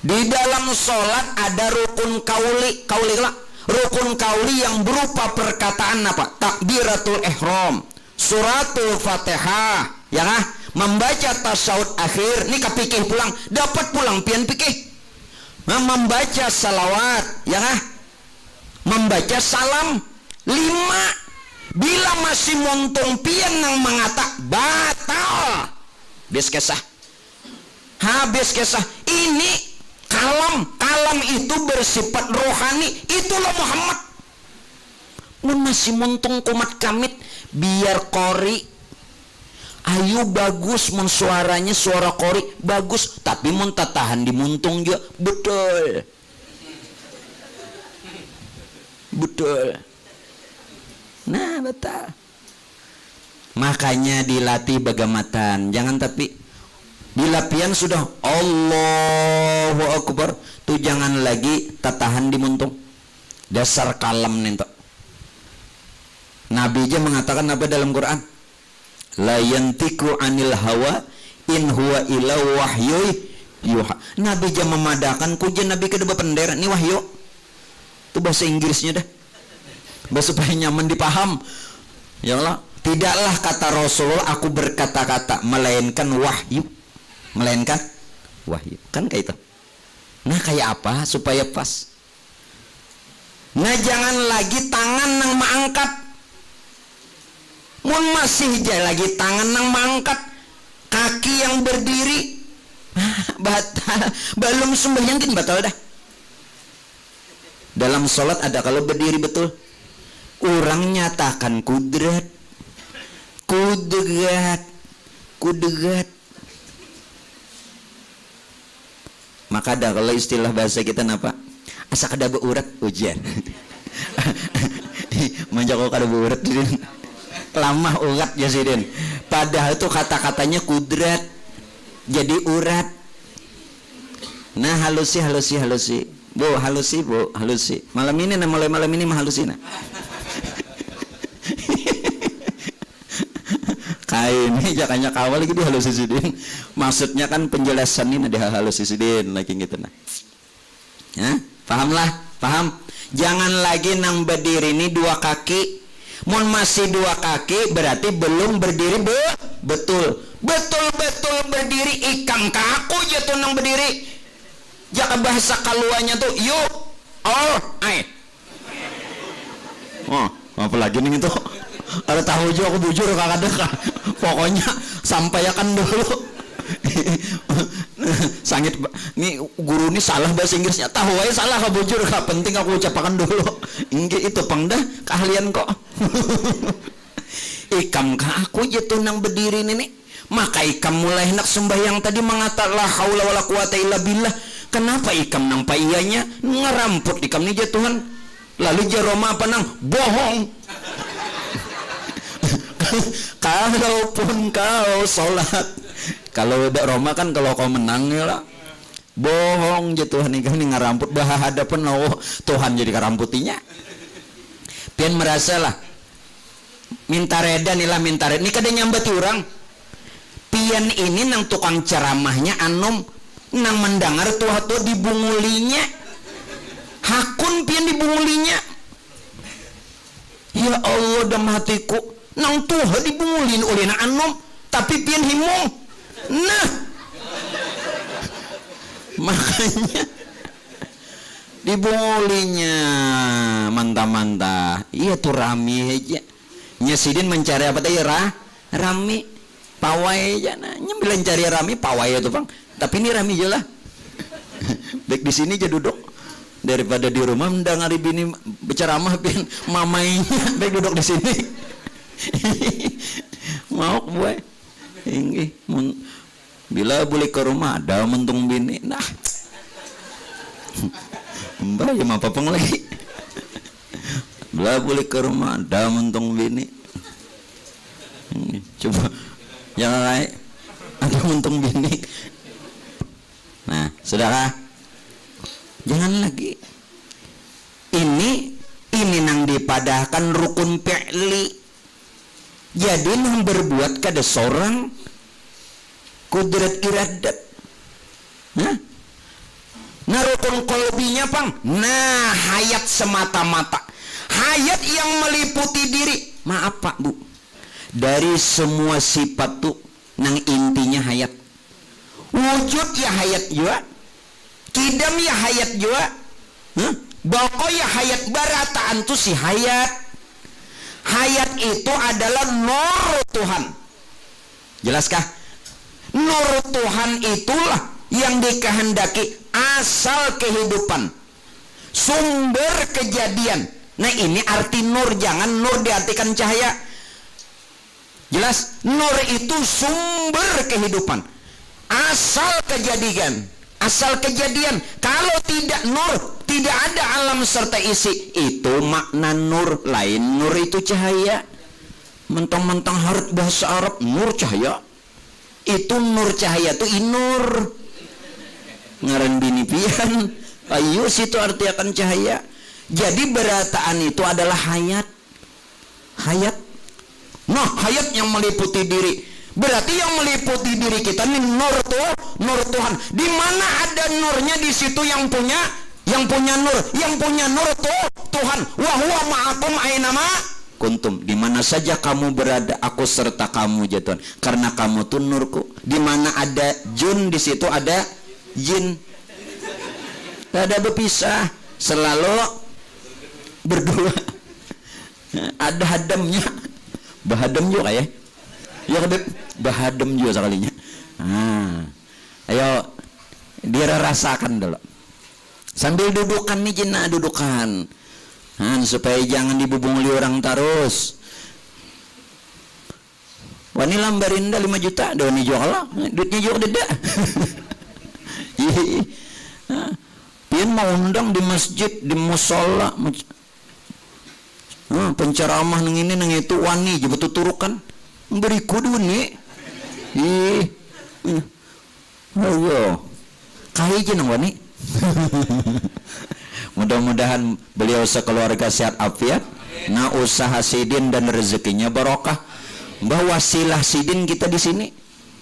Di dalam sholat ada rukun kauli lah. Rukun kauli yang berupa perkataan apa? Takbiratul ihram, suratul Fatihah, ya kah? Membaca tasawuf akhir, ini kepikih pulang, dapat pulang pian pikih. Membaca salawat, ya kah? Membaca salam 5. Bila masih montung pian nang mengata batal. Habis kesah. Ini kalam itu bersifat rohani, itulah Muhammad. Mun masih montung kumat kamit biar kori ayu bagus, mun suaranya suara kori bagus, tapi mun tahan di muntung juga betul. Nah, betul. Makanya dilatih bagamatan, jangan tapi bila pian sudah Allahu Akbar tuh jangan lagi tahan di muntung. Dasar kalam nentok. Nabi aja mengatakan apa dalam Quran? La yantiku anil hawa in huwa illa wahyu yuha. Nabi aja memadakan kujen Nabi kedua pendera ini wahyu. Itu bahasa Inggrisnya dah. Bahasa supaya nyaman dipaham. Ya Allah, tidaklah kata Rasulullah aku berkata-kata melainkan wahyu. Kan kayak itu. Nah, kayak apa supaya pas? Nah, jangan lagi tangan nang maangkat. Mun masih lagi tangan nang maangkat, kaki yang berdiri batal. Belum sembahyang kan batal dah. Dalam sholat ada kalau berdiri betul. Orang nyatakan kudrat. Maka ada kalau istilah bahasa kita apa? Asa kada beurat ujian. Manjako kada beurat din. Lamah urat ya sidin. Padahal itu kata-katanya kudrat. Jadi urat. Nah, halusi. Bu, halusi. Malam ini mulai malam ini mah halusi nah. ini jakanya kawal lagi dihalusinsidin. Maksudnya kan penjelasan ini dihalusinsidin lagi gitu nah. Ya, paham? Jangan lagi nang berdiri ini dua kaki. Mun masih dua kaki berarti belum berdiri betul berdiri. Ikam kaku jatuh nang berdiri. Jaka bahasa kaluannya tuh yuk ai. Oh, apa lagi nih itu? Ada tahu juga aku bujur kakak. Pokoknya sampaikan dulu. Sangit ini guru ini salah bahasa Inggrisnya. Tahu aja salah ka bujur ka penting aku ucapkan dulu. Inggih itu pangdah keahlian kok. Ikam ka aku jatuh nang berdiri ini. Maka ikam mulai hendak sembahyang tadi mengatakan la haula wala quwata illa billah. Kenapa ikam nang paiyanya ngeramput ikam ni jatuhan. Lalu jaroma apa nang bohong. Kalaupun kau sholat, kalau udah Roma kan kalau kau menang ya lah bohong jatuhan ikam ni ngeramput dah hadapan Tuhan jadi keramputinya. Pian merasa lah minta reda ini kada nyambati orang. Pian ini nang tukang ceramahnya anom nang mendengar tuh dibungulinya hakun pian dibungulinya. Ya Allah dalam hatiku nang tuh dibungulin oleh na anom tapi pian himong. Nah makanya dibungulinya mantah-mantah. Iya tuh rami aja nyesidin mencari apa tadi rami pawai aja nah nyambilan cari rami pawai itu bang. Tapi ini rami aja lah. Baik di sini aja duduk daripada di rumah mendengari bini berceramah pian mamainya baik duduk di sini. Mau gue ini bila boleh ke rumah ada mentung bini nah mbak ya apa peng lagi bila boleh ke rumah ada mentung bini coba jangan naik ada mentung bini. Nah saudara jangan lagi ini nang dipadahkan rukun fi'li. Jadi nang berbuat kada seorang kudrat iradat. Nah rukun kolbinya pang. Nah hayat semata-mata. Hayat yang meliputi diri. Maaf pak bu. Dari semua sifat tuh nang intinya hayat. Wujud ya hayat juga. Kidam ya hayat juga. Boko ya hayat barataan tuh si hayat. Hayat itu adalah nur Tuhan. Jelaskah? Nur Tuhan itulah yang dikehendaki asal kehidupan, sumber kejadian. Nah ini arti nur, jangan nur diartikan cahaya. Jelas? Nur itu sumber kehidupan, asal kejadian. Asal kejadian. Kalau tidak nur, tidak ada alam serta isi. Itu makna nur. Lain nur itu cahaya. Mentang-mentang harus bahasa Arab nur cahaya. Itu nur cahaya itu inur. Ngaran bini pian. Ayo situ arti akan cahaya. Jadi berataan itu adalah hayat. Hayat. Nah hayat yang meliputi diri. Berarti yang meliputi diri kita ini nur tuh, nur Tuhan. Di mana ada nurnya di situ yang punya nur, tuh Tuhan. Wa huwa ma'akum aina ma kuntum. Di mana saja kamu berada, aku serta kamu ya Tuhan. Karena kamu tuh nurku. Di mana ada jun, di situ ada jin. Tidak ada berpisah, selalu berdua. Ada hadamnya, bahadam juga ya. Ya kedep bahadem juga sekalinya. Ayo dia rasakan dulu. Sambil dudukan nih jina dudukan. Supaya jangan dibubungli orang terus. Wani lambarinda 5 juta, doni jual lah. Duitnya juga deda. Pian mau undang di masjid, di musola. Penceramah nang ini nang itu wani je betul turukan. Beri kudu nih. Ayo. Kai je nang wani. Mudah-mudahan beliau sekeluarga sehat afiat. Nah usaha sidin dan rezekinya barokah. Mbah wasilah sidin kita di sini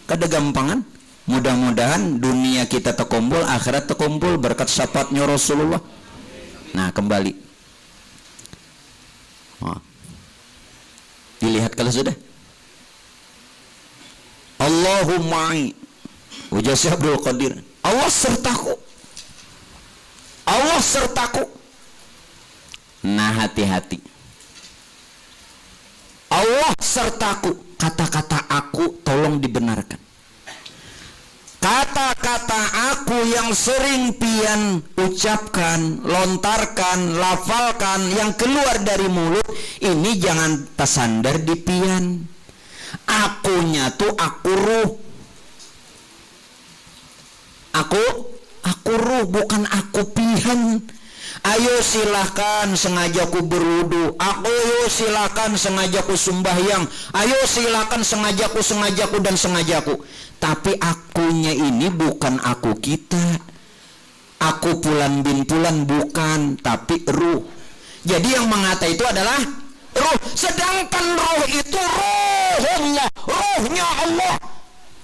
kada gampangan. Mudah-mudahan dunia kita terkumpul, akhirat terkumpul berkat syafaatnya Rasulullah. Nah, kembali. Dilihat kalau sudah. Allahumma'i wajah Abdul Qadir. Allah sertaku. Allah sertaku. Nah, hati-hati. Allah sertaku. Kata-kata aku tolong dibenarkan. Kata-kata aku yang sering pian ucapkan, lontarkan, lafalkan, yang keluar dari mulut, ini jangan tersandar di pian. Akunya tuh aku ruh. Aku ruh, bukan aku pian. Ayo silahkan sengajaku berwudu. Ayo silahkan sengajaku sembahyang. Ayo silahkan sengajaku dan sengajaku. Tapi akunya ini bukan aku kita. Aku Pulan bin Pulan bukan, tapi ruh. Jadi yang mengata itu adalah ruh. Sedangkan ruh itu ruhnya Allah.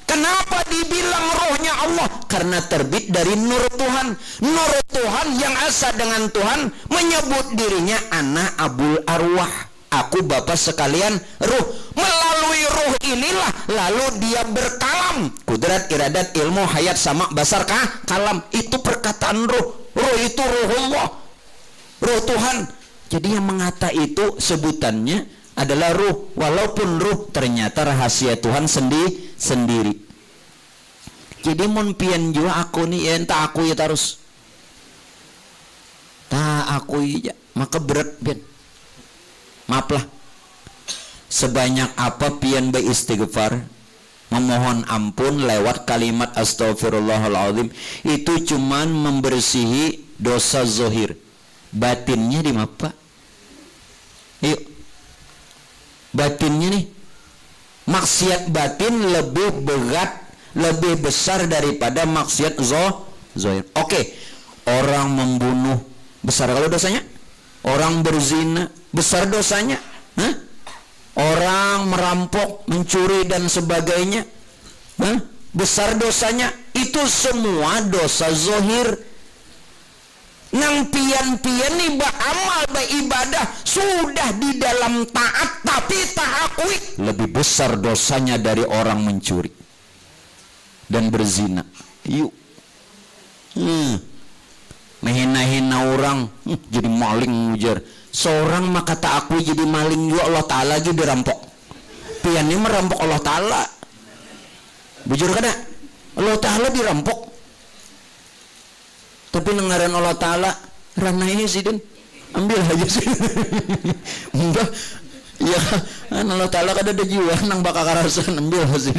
Kenapa dibilang rohnya Allah? Karena terbit dari nur Tuhan. Nur Tuhan yang asa dengan Tuhan menyebut dirinya Ana Abul Arwah. Aku Bapak sekalian ruh. Melalui ruh inilah lalu dia berkalam. Kudrat, iradat, ilmu, hayat, sama, basar, kalam. Itu perkataan ruh. Ruh itu ruhullah, ruh Tuhan. Jadi yang mengata itu sebutannya adalah ruh. Walaupun ruh ternyata rahasia Tuhan sendiri. Jadi mun pian jua aku nih entah aku ya terus. Aku ya maka berat pian. Maaflah. Sebanyak apa pian beristighfar, memohon ampun lewat kalimat astagfirullahaladzim, itu cuman membersihi dosa zohir. Batinnya di apa? Yuk. Batinnya nih, maksiat batin lebih berat, lebih besar daripada maksiat zohir. Oke, orang membunuh besar kalau dosanya, orang berzina besar dosanya, orang merampok, mencuri dan sebagainya, besar dosanya. Itu semua dosa zohir. Nang pian-pian nih beramal beribadah sudah di dalam taat tapi tak akui, lebih besar dosanya dari orang mencuri dan berzina. Yuk, menghina-hina orang, jadi maling ujar. Seorang maka tak akui jadi maling juga, Allah Ta'ala lagi dirampok. Piannya merampok Allah Ta'ala. Bujur kada? Allah Ta'ala dirampok. Tapi dengaran Allah Ta'ala ranah ini sih, ambil aja sih. Enggak, ya Allah Ta'ala kada ada jiwa nang bakal karasan, ambil sih.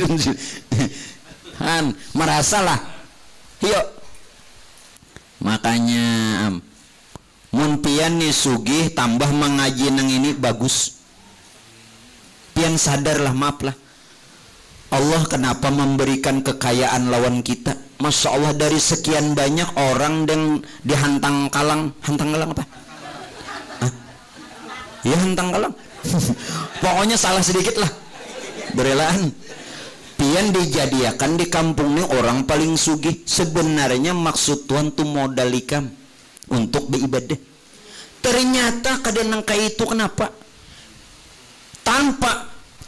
Merasalah. Yuk. Makanya mun pian nih sugih tambah mengaji nang ini bagus. Pian sadarlah, maaflah. Allah kenapa memberikan kekayaan lawan kita? Masya Allah, dari sekian banyak orang yang dihantang kalang apa? Ya hantang kalang. Pokoknya salah sedikit lah. Berelaan. Pian dijadiakan di kampung ini orang paling sugih. Sebenarnya maksud Tuhan tuh modal ikam untuk beribadah. Ternyata kadang kayak itu kenapa?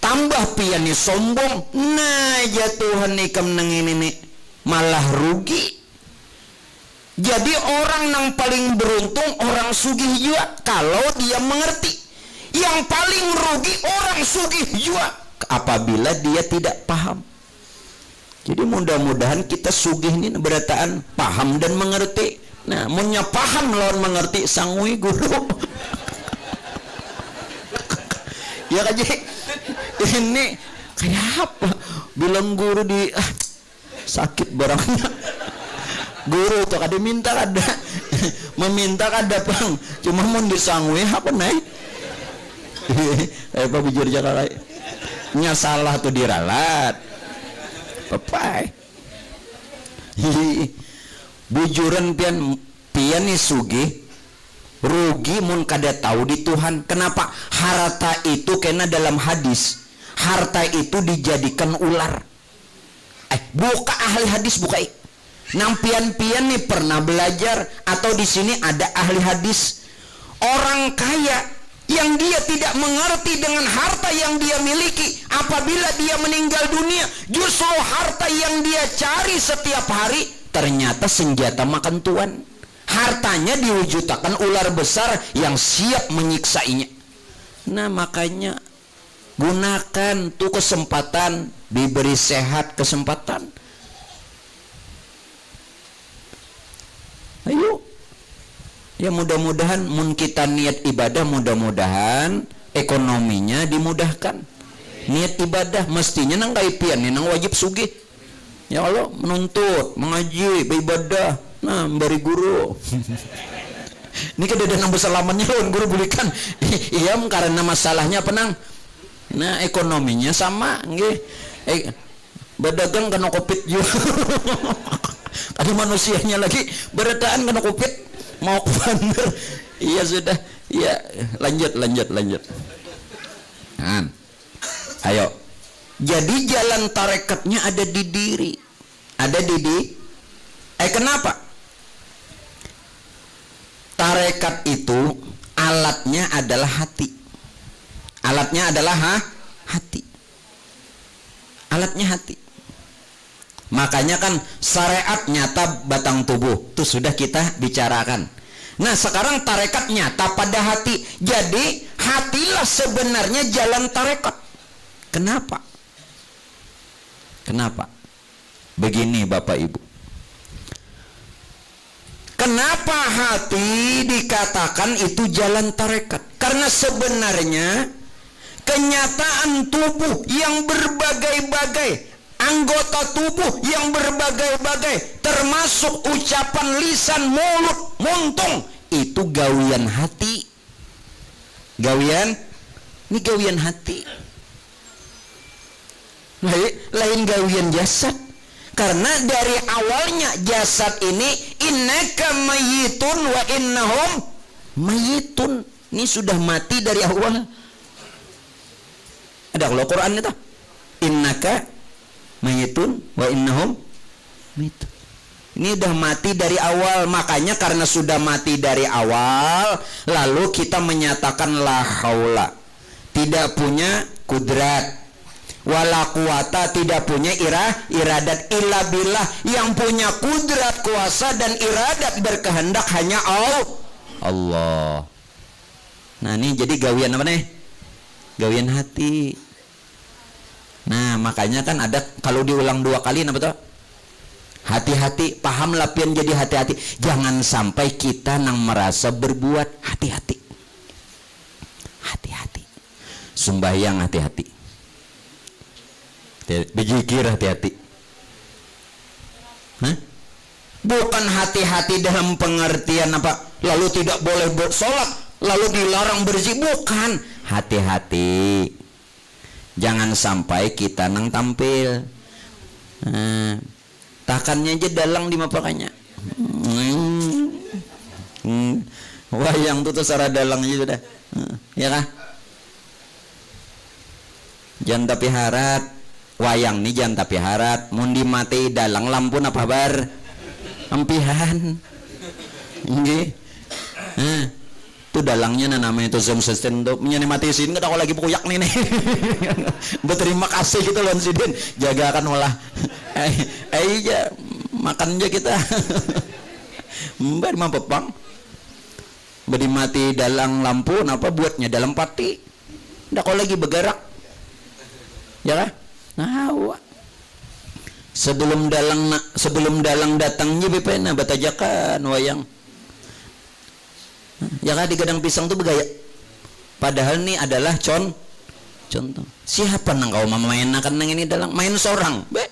Tambah pian nih sombong. Nah ya Tuhan ikam nang ini nih malah rugi. Jadi orang yang paling beruntung orang sugih juga kalau dia mengerti. Yang paling rugi orang sugih juga apabila dia tidak paham. Jadi mudah-mudahan kita sugih ini berataan paham dan mengerti. Nah, munnya paham lawan mengerti sangui guru. Ya kaji ini kayak apa? Bilang guru di sakit barangnya. Guru tuh kada minta kada, meminta kada pang, cuma mau disangui apa naik? Apa bujur jalan nya salah tuh diralat. Papai. Bujuran pian nih sugih rugi mun kada tahu di Tuhan. Kenapa? Harta itu kena dalam hadis. harta itu dijadikan ular. Buka ahli hadis, buka. Nampian-pian nih pernah belajar atau di sini ada ahli hadis. Orang kaya yang dia tidak mengerti dengan harta yang dia miliki, apabila dia meninggal dunia, justru harta yang dia cari setiap hari ternyata senjata makan tuan. Hartanya diwujudkan ular besar yang siap menyiksainya. Nah, makanya gunakan tuh kesempatan, diberi sehat kesempatan. Ayo. Ya mudah-mudahan mun kita niat ibadah, mudah-mudahan ekonominya dimudahkan. Niat ibadah mestinya nang kaipian nang wajib sugih. Ya Allah, menuntut, mengaji, beribadah. Nah, bari guru. Ini kan ada nang besalamannya lawan guru bulikan. Iya, karena masalahnya penang. Nah, ekonominya sama nggih. Berdagang kena Covid juga. Ada manusianya lagi berdaan kena Covid. Mau bener. Iya sudah. Ya, lanjut. Nah, ayo. Jadi jalan tarekatnya ada di diri. Ada di kenapa? Tarekat itu alatnya adalah hati. Alatnya adalah hati. Alatnya hati. Makanya kan syariat nyata batang tubuh. Itu sudah kita bicarakan. Nah, sekarang tarekat nyata pada hati. Jadi hatilah sebenarnya jalan tarekat. Kenapa? Begini Bapak Ibu. Kenapa hati dikatakan itu jalan tarekat? Karena sebenarnya kenyataan tubuh yang berbagai-bagai, anggota tubuh yang berbagai-bagai, termasuk ucapan lisan, mulut, muntung, itu gawian hati. Ini gawian hati. Lain gawian jasad. Karena dari awalnya jasad ini innaka mayyitun wa innahum mayyitun. Ini sudah mati dari awal. Ada kalau Quran itu. Innaka mayyitun wa innahum mayyitun. Ini udah mati dari awal. Makanya karena sudah mati dari awal, lalu kita menyatakan la haula, tidak punya kudrat, wala quwata, tidak punya iradat, illa billah, yang punya kudrat, kuasa dan iradat berkehendak hanya Allah. Nah, ini jadi gawian apa nih? Gawian hati. Nah, makanya kan ada kalau diulang 2 kali apa tuh? Hati-hati, paham lapian jadi hati-hati. Jangan sampai kita nang merasa berbuat, hati-hati. Hati-hati. Sembahyang hati-hati. Berzikir hati-hati. Bukan hati-hati dalam pengertian apa? Lalu tidak boleh bersolat, lalu dilarang berzikir. Bukan. Hati-hati. Jangan sampai kita nang tampil. Takannya aja dalang di mapakannya. Wayang tuh secara dalang aja sudah. Ya kah? Jangan tapi harat. Wayang nih jangan tapi harat. Mundi mati dalang lampu apa bar? Ampihan. Nggih. Itu dalangnya namanya itu zoom system tuh menyani matisin kita kalau lagi puyak nih. Berterima kasih gitu loh Sidin, jagakan olah. Iya makan aja kita. Mbak mampu bang. Beri mati dalang lampu, apa buatnya dalam pati? Ndak kalau lagi bergerak, ya kan? Nah, sebelum dalang datangnya bepena batajakan wayang. Ya kan di gadang pisang tuh bergaya. Padahal ini adalah contoh. Siapa nang kau memainkan nang ini dalang main seorang, be.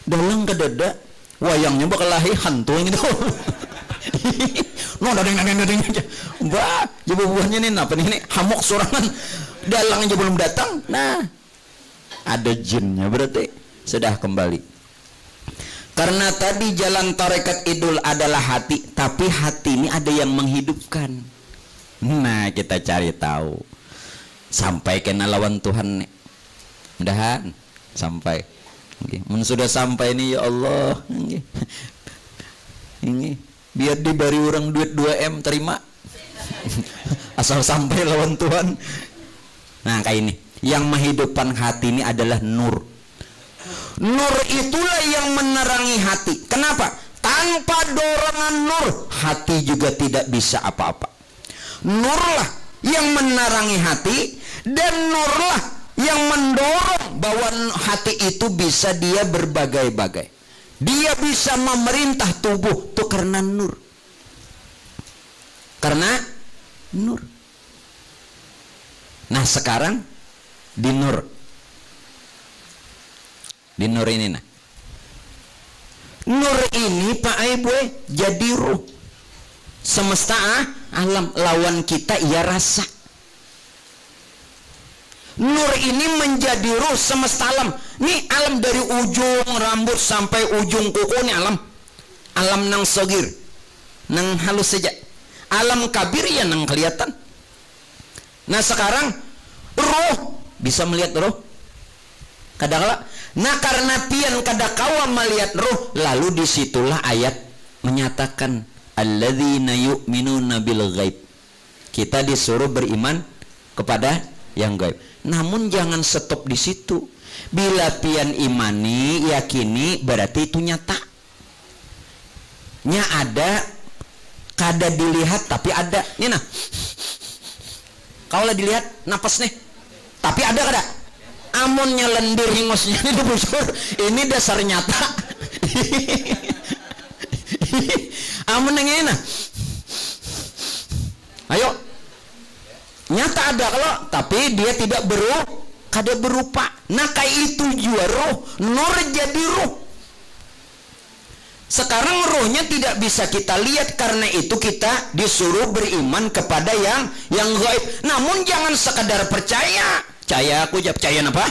Dalang kedada wayangnya bakal lahir hantu yang itu. No dadeng aja. Mbak, coba buahnya nih apa nih hamok sorangan. Dalang aja belum datang. Nah, ada jinnya berarti sudah kembali. Karena tadi jalan tarekat idul adalah hati, tapi hati ini ada yang menghidupkan. Nah, kita cari tahu. Sampai kena lawan Tuhan nih. Mudahan sampai. Mun sudah sampai nih ya Allah. Ini biar diberi orang duit 2M terima. Asal sampai lawan Tuhan. Nah kayak ini. Yang menghidupkan hati ini adalah nur. Nur itulah yang menerangi hati. Kenapa? Tanpa dorongan nur, hati juga tidak bisa apa-apa. Nurlah yang menerangi hati, dan nurlah yang mendorong bahwa hati itu bisa dia berbagai-bagai. Dia bisa memerintah tubuh itu karena nur. Karena nur. Nah sekarang di nur ini nah. Nur ini Pak Ibu jadi ruh. Semesta alam lawan kita ia rasa. Nur ini menjadi ruh semesta alam. Ini alam dari ujung rambut sampai ujung kuku ini alam. Alam nang sogir, nang halus saja. Alam kabir ya nang kelihatan. Nah sekarang ruh bisa melihat ruh. Kadang-kadang. Nah karena pian kadakawa melihat ruh, lalu disitulah ayat menyatakan alladzina yu'minuna bil ghaib. Kita disuruh beriman kepada yang gaib. Namun jangan stop di situ. Bila pian imani, yakini, berarti itu nyata. Nya ada, kada dilihat tapi ada. Ini nah. Kalau dilihat napas nih. Tapi ada kada? Amunnya lendir hingusnya ini busur, ini dasar nyata. Amun yang ini nah. Ayo. Nyata ada kalau tapi dia tidak kada berupa. Nah kayak itu juga ruh, nur jadi ruh. Sekarang ruhnya tidak bisa kita lihat, karena itu kita disuruh beriman kepada yang gaib. Namun jangan sekadar percaya. Percaya aku jawab percaya apa?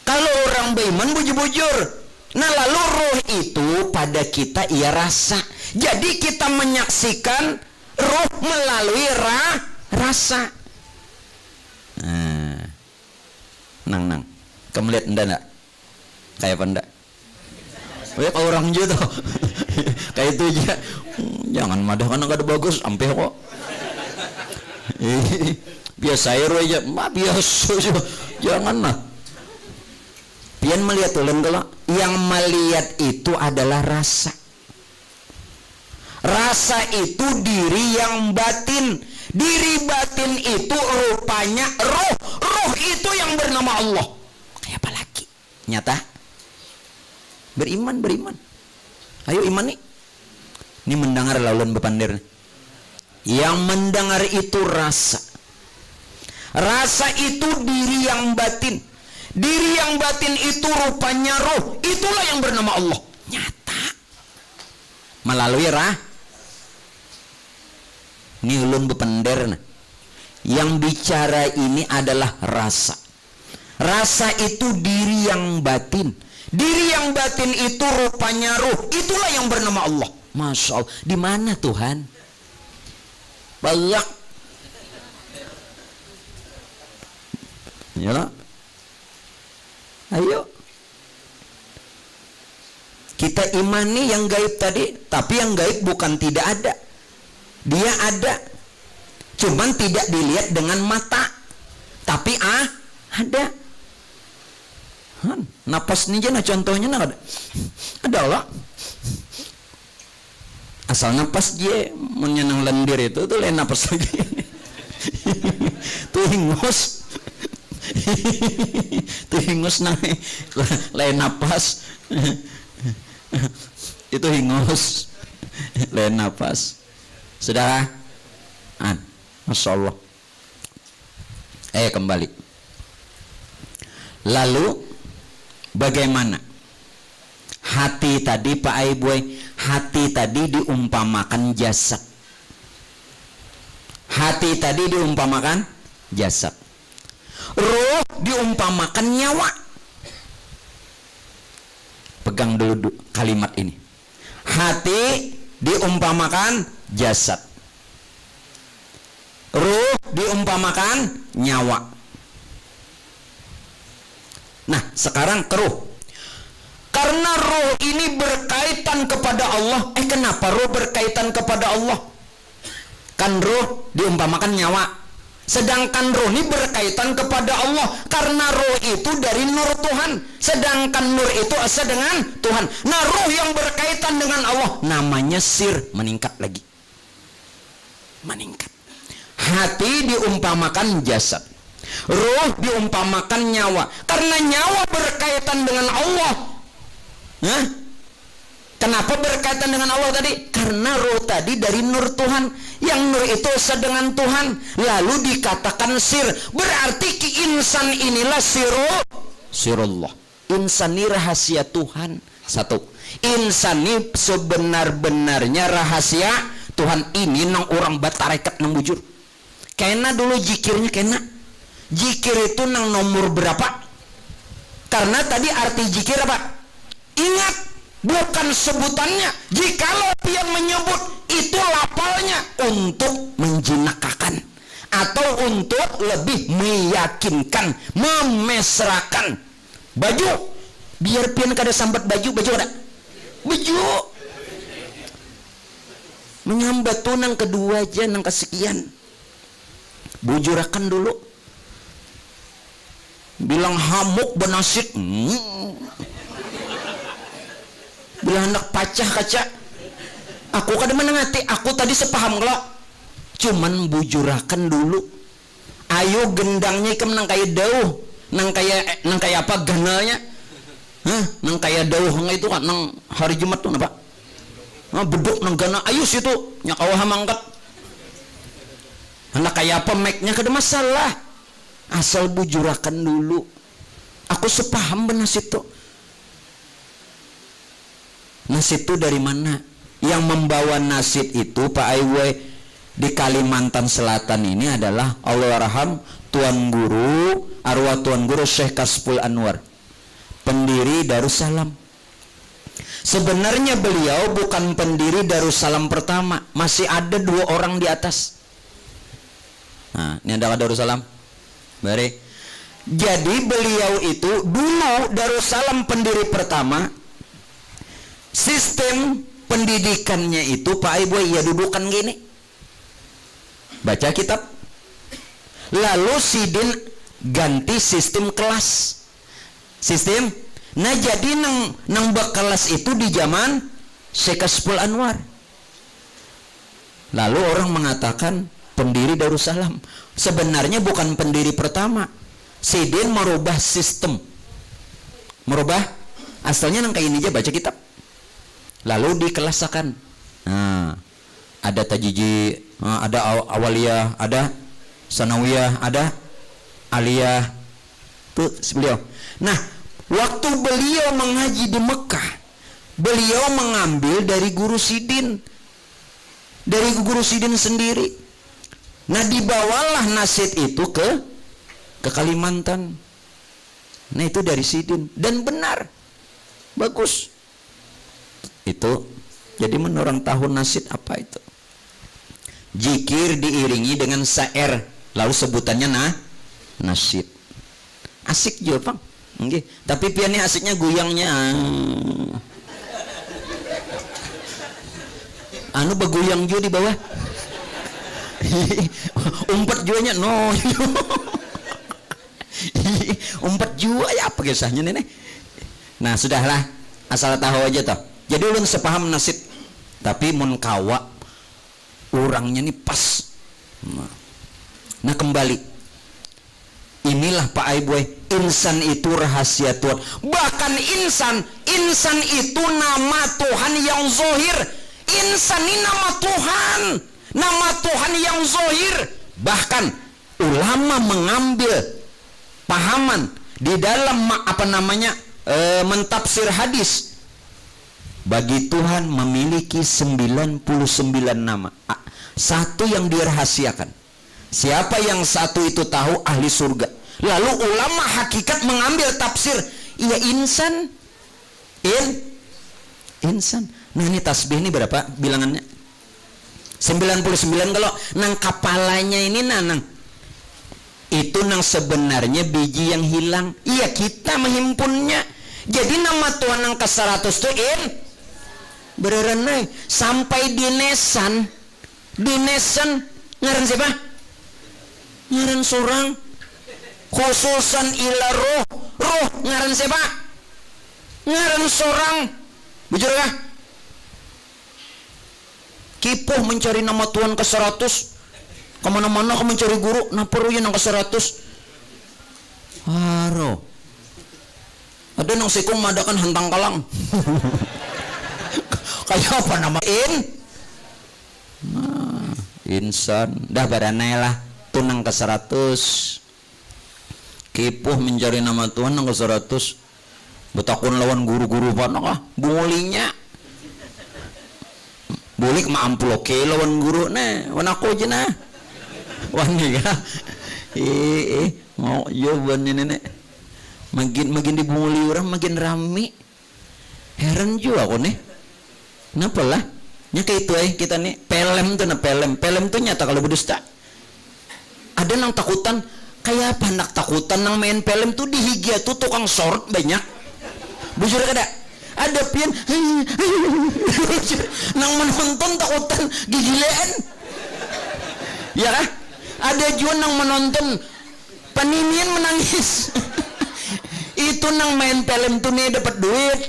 Kalau orang beriman bujur-bujur. Nah lalu ruh itu pada kita ia rasa. Jadi kita menyaksikan ruh melalui rasa. Nang. Kamu lihat enggak? Kayak apa enggak? Ya kalau orang gitu. Kayak itu aja. Jangan madah kan enggak ada bagus sampai kok. Biasa aja, biasa aja. Janganlah. Pian melihat ulen kalau yang melihat itu adalah rasa. Rasa itu diri yang batin. Diri batin itu rupanya roh. Roh itu yang bernama Allah. Kayak apa lagi? Nyata? Beriman. Ayo iman nih. Ini mendengar laluan bepandir. Yang mendengar itu rasa. Rasa itu diri yang batin. Diri yang batin itu rupanya roh. Itulah yang bernama Allah. Nyata. Melalui ini ulun bepender. Yang bicara ini adalah rasa. Rasa itu diri yang batin. Diri yang batin itu rupanya roh. Itulah yang bernama Allah. Masya Allah. Di mana Tuhan? Banyak. Ya. Ayo. Kita imani yang gaib tadi, tapi yang gaib bukan tidak ada. Dia ada. Cuman tidak dilihat dengan mata. Tapi ada. Napas nih jana contohnya ada. Ada lah. Asal napas dia menyenang lendir itu tuh lain napas lagi. Tuh hingus. Tuh hingus naik lain napas. Itu hingus lain napas. Saudara, Masya Allah. Kembali. Lalu bagaimana? Hati tadi Pak Aiboy, hati tadi diumpamakan jasad. Hati tadi diumpamakan jasad. Roh diumpamakan nyawa. Pegang dulu kalimat ini. Hati diumpamakan jasad. Ruh diumpamakan nyawa. Nah, sekarang ke ruh. Karena ruh ini berkaitan kepada Allah. Kenapa ruh berkaitan kepada Allah? Kan ruh diumpamakan nyawa. Sedangkan ruh ini berkaitan kepada Allah. Karena ruh itu dari nur Tuhan. Sedangkan nur itu asal dengan Tuhan. Nah, ruh yang berkaitan dengan Allah namanya sir, meningkat lagi. Meningkat. Hati diumpamakan jasad. Ruh diumpamakan nyawa. Karena nyawa berkaitan dengan Allah. Hah? Kenapa berkaitan dengan Allah tadi? Karena ruh tadi dari nur Tuhan. Yang nur itu sedengan Tuhan. Lalu dikatakan sir. Berarti insan inilah sirullah. Insan ini rahasia Tuhan. Satu. Insan ini sebenar-benarnya rahasia Tuhan. Ini nang orang batarekat nang bujur. Kena dulu jikirnya kena. Jikir itu nang nomor berapa? Karena tadi arti jikir apa? Ingat, bukan sebutannya. Jikalau dia menyebut, itu lapalnya untuk menjinakakan atau untuk lebih meyakinkan, memesrakan. Baju, biar pian kada sambat baju ada. Baju. Menyambat tuh nang kedua aja nang kesekian. Bujurakan dulu. Bilang hamuk benasit. Bilang hendak pacah kaca. Aku kada menengati. Aku tadi sepaham kalau cuman bujurakan dulu. Ayo gendangnya ikam nang kaya dauh. Nang kaya apa ganalnya? Hah? Nang kaya dauh itu kan nang hari Jumat tuh apa? Beduk nang gana. Ayo situ nyakawa mangkat. Hendak kaya apa mic-nya kada masalah. Asal bujurakan dulu. Aku sepaham benas itu. Nasid itu dari mana? Yang membawa nasid itu Pak Aiwe di Kalimantan Selatan ini adalah Allahyarham Tuan Guru, arwah Tuan Guru Syekh Kasful Anwar, pendiri Darussalam. Sebenarnya beliau bukan pendiri Darussalam pertama, masih ada 2 orang di atas. Nah, ini adalah Darussalam. Mari. Jadi beliau itu dulu Darussalam pendiri pertama. Sistem pendidikannya itu Pak Ibu ya dudukan gini. Baca kitab. Lalu Sidin ganti sistem kelas. Sistem. Nah jadi nang kelas itu di zaman Syekh Kasful Anwar. Lalu orang mengatakan pendiri Darussalam. Sebenarnya bukan pendiri pertama. Sidin merubah sistem. Merubah asalnya nang kayak ini aja baca kitab. Lalu dikelasakan. Nah, ada tajiji, ada awaliyah, ada sanawiyah, ada aliyah. Tuh beliau. Nah, waktu beliau mengaji di Mekah, beliau mengambil dari guru Sidin. Dari guru Sidin sendiri. Nah, dibawalah nasid itu ke Kalimantan. Nah, itu dari Sidin dan benar. Bagus. Itu jadi menurut tahun nasid apa itu? Jikir diiringi dengan syair, lalu sebutannya nasid. Asik juga Bang. Okay. Tapi piannya asiknya goyangnya. Anu begoyang juga di bawah. Umpat juanya no. Umpat jua ya apa kisahnya nenek. Nah, sudahlah, asal tahu aja toh. Jadi ulun sepaham nasid, tapi mun kawa orangnya nih pas. Nah kembali, inilah Pak Aiboy, insan itu rahasia Tuhan. Bahkan insan itu nama Tuhan yang zohir. Insan ini nama Tuhan yang zohir. Bahkan ulama mengambil pahaman di dalam mentafsir hadis. Bagi Tuhan memiliki 99 nama. Satu yang dirahasiakan. Siapa yang satu itu tahu ahli surga. Lalu ulama hakikat mengambil tafsir. Iya insan. Insan. Nah ini tasbih ini berapa bilangannya? 99 kalau nang kepalanya ini nang Itu nang sebenarnya biji yang hilang. Iya, kita menghimpunnya. Jadi nama Tuhan yang ke-100 tuh berenai sampai di Nesan. Di Nesan ngaran siapa? Ngaran surang. Khususan ila roh. Roh ngaran siapa? Ngaran surang. Bujur kah? Kipuh mencari nama Tuhan ke-100. Kemana-mana kamu mencari guru. Nah perlu yang ke-100. Haro. Ada nang sikung madakan hentang kalang. Kayak apa nama insan. Dah badanai lah. Tunang ke-100. Kipuh mencari nama Tuhan nang ke-100. Betakun lawan guru-guru panah kah? Bungulinya. Bulik ma amploke lawan guru nah. Wanako aja nah. Wani kah? Mau jawabannya nenek. Makin dibunguli orang makin rame. Heran juga aku nih. Kenapa lah? Nya kayak itu kita nih pelem tuh nah pelem tuh nyata kalau berdusta. Ada nang takutan kayak apa anak takutan nang main pelem tuh di higia tuh tukang short banyak. Bujur kada? Ada pian nang menonton takutan gigilean. Ya kah? Ada juga nang menonton paninian menangis. Itu nang main film tuh nih dapat duit.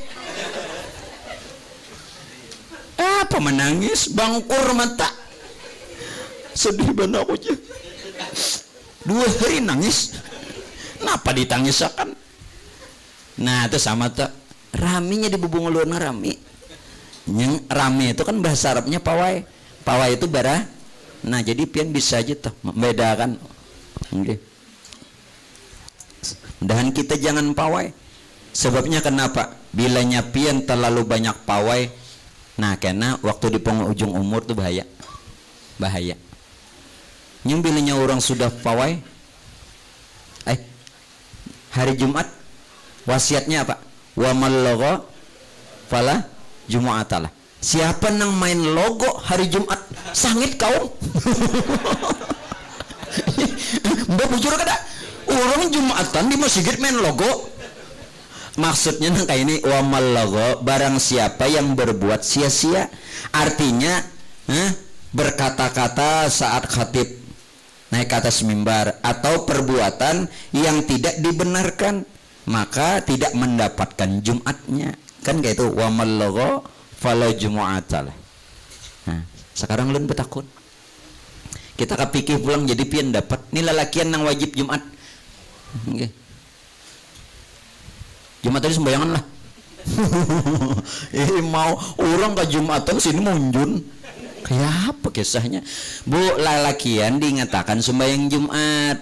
Apa menangis? Bangkur mata. Sedih banget aku aja. 2 hari nangis. Kenapa ditangisakan? Nah itu sama tuh. Raminya di bubung luar rami. Yang rami itu kan bahasa Arabnya pawai. Pawai itu bara. Nah jadi pian bisa aja tuh membedakan. Okay. Dan kita jangan pawai. Sebabnya kenapa? Bila nyapian terlalu banyak pawai, nah karena waktu di penghujung umur tuh bahaya. Bahaya. Yang bilanya orang sudah pawai, hari Jumat wasiatnya apa? Wa mal logo fala Jumu'atalah. Siapa nang main logo hari Jumat? Sangit kau. Mbak bujur kada? Orang Jumatan di masjid main logo. Maksudnya nang kayak ini wa mal logo, barang siapa yang berbuat sia-sia. Artinya berkata-kata saat khatib naik ke atas mimbar atau perbuatan yang tidak dibenarkan, maka tidak mendapatkan Jumatnya. Kan kayak itu wa mal logo fala Jumu'atalah. Nah, sekarang ulun betakun. Kita kepikir pulang jadi pian dapat nilai lakian nang wajib Jumat. Okay. Jumat tadi sembayangan lah. Mau orang ke Jumatan sini munjun. Kayak apa kisahnya? Bu, lalakian diingatakan sembayang Jumat.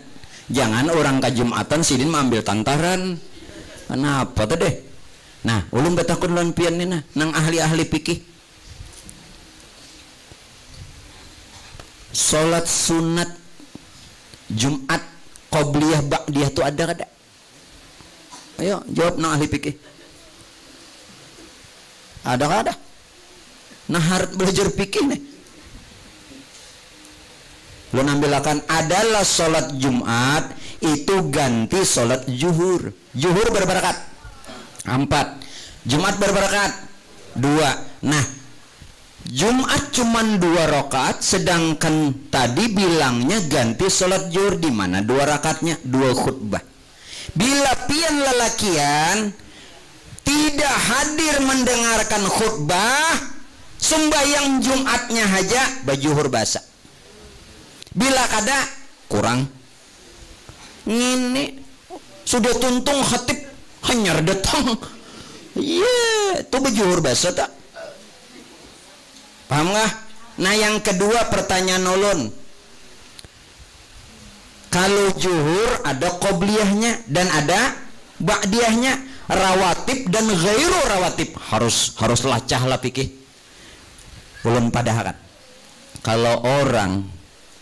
Jangan orang ke Jumatan sini mengambil tantaran. Kenapa tuh deh? Nah, ulun betakun lawan pian nih nang ahli-ahli fikih. Salat sunat Jumat qobliyah ba'diyah itu ada kada? Ayo jawab nang ahli fikih. Ada kada? Nah harus belajar fikih nih. Lu ambilakan adalah salat Jumat itu ganti salat zuhur. Zuhur berapa rakaat? 4. Jumat berapa rakaat? 2. Nah Jumat cuman 2 rakaat, sedangkan tadi bilangnya ganti sholat zuhur, di mana 2 rakaatnya 2 khutbah. Bila pian lalakian tidak hadir mendengarkan khutbah, sembahyang Jumatnya aja bajuhur basa. Bila kada kurang ngini sudah tuntung khatib hanyar datang. Iya, itu bajuhur basa tak? Paham nggak? Nah yang kedua pertanyaan ulun, kalau zuhur ada qobliyahnya dan ada ba'diyahnya, rawatib dan ghairu rawatib, harus lacah lah pikir. Ulun padahal kalau orang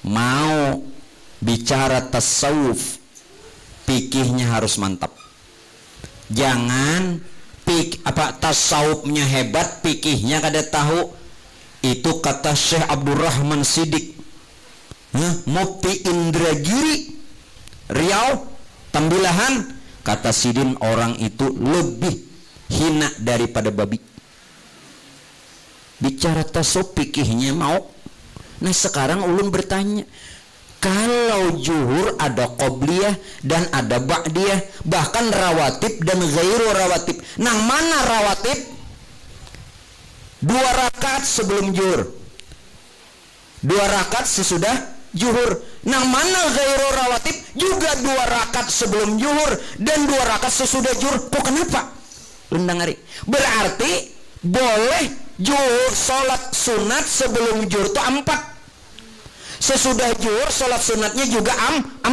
mau bicara tasawuf, pikirnya harus mantap. Jangan tasawufnya hebat, pikirnya kada tahu. Itu kata Syekh Abdurrahman Siddiq, Mufti Indragiri Riau, Tambilahan, kata Sidin orang itu lebih hina daripada babi. Bicara tasawuf fikihnya mau. Nah sekarang ulun bertanya, kalau zuhur ada qobliyah dan ada ba'diyah, bahkan rawatib dan ghairu rawatib. Nah mana rawatib? 2 rakaat sebelum zuhur, 2 rakaat sesudah zuhur. Nah mana ghairu rawatib? Juga 2 rakaat sebelum zuhur dan 2 rakaat sesudah zuhur. Kok kenapa? Lundang hari. Berarti boleh zuhur sholat sunat sebelum zuhur itu 4. Sesudah zuhur sholat sunatnya juga 4.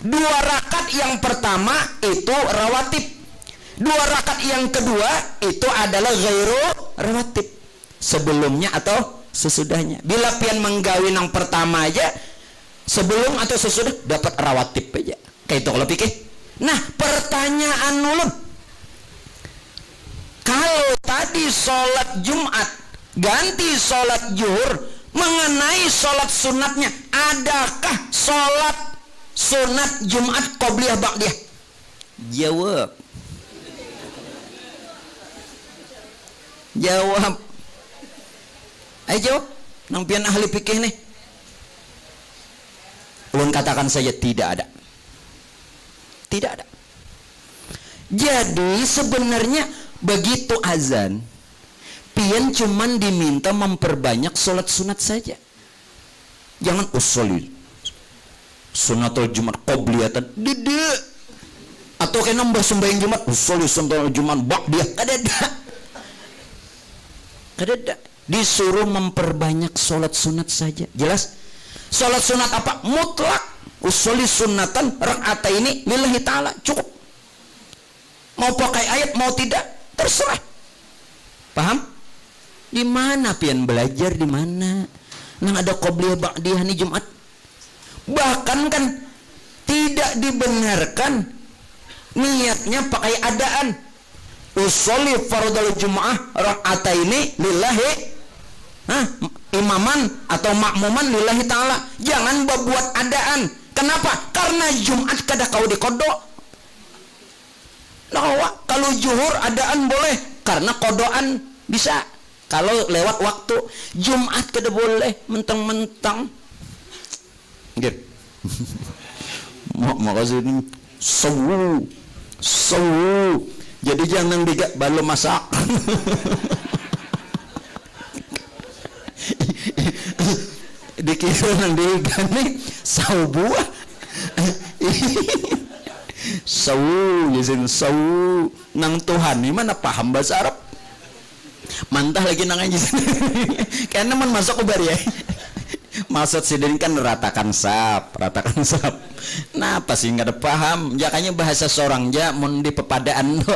2 rakaat yang pertama itu rawatib, 2 rakaat yang kedua itu adalah ghairu rawatib, sebelumnya atau sesudahnya. Bila pian menggawi yang pertama aja, sebelum atau sesudah dapat rawatib aja. Kayak itu kalau pikir. Nah pertanyaan ulun, kalau tadi sholat Jumat ganti sholat zuhur, mengenai sholat sunatnya, adakah sholat sunat Jumat qobliyah ba'diyah? Jawab. Jawab. Ayo jawab. Nampian ahli fikih nih. Ulun katakan saja tidak ada. Tidak ada. Jadi sebenarnya begitu azan, pian cuman diminta memperbanyak sholat sunat saja. Jangan usolil sunatul Jumat qobliyatan dede, atau kayak nambah sembahyang Jumat usolil sunatul Jumat ba'diyah. Kadada. Disuruh memperbanyak sholat sunat saja. Jelas? Sholat sunat apa? Mutlak. Usolil sunatan raka'ataini lillahi ta'ala. Cukup. Mau pakai ayat mau tidak terserah. Paham? Di mana pian belajar, di mana nang ada qobliyah ba'diyah nih Jumat? Bahkan kan tidak dibenarkan niatnya pakai adaan. Usolli fardhul Jumu'ah raka'ataini lillahi imaman atau makmuman lillahi ta'ala. Jangan buat adaan. Kenapa? Karena Jumat kada kau dikodok. Nah, kalau zuhur adaan boleh karena kodoan bisa. Kalau lewat waktu, Jumat kada boleh mentang-mentang. Gitu. Makasih ini sawu. Jadi jangan belum masak. Dikira nang digani sawu buah. Sawu, jadi sawu nang Tuhan ini mana paham bahasa Arab? Mantah lagi nang aja. Karena man masuk ubar ya. Maksud sidin kan ratakan sap. Nah pasti nggak ada paham. Jakanya bahasa sorang ja, mun di pepadaan do,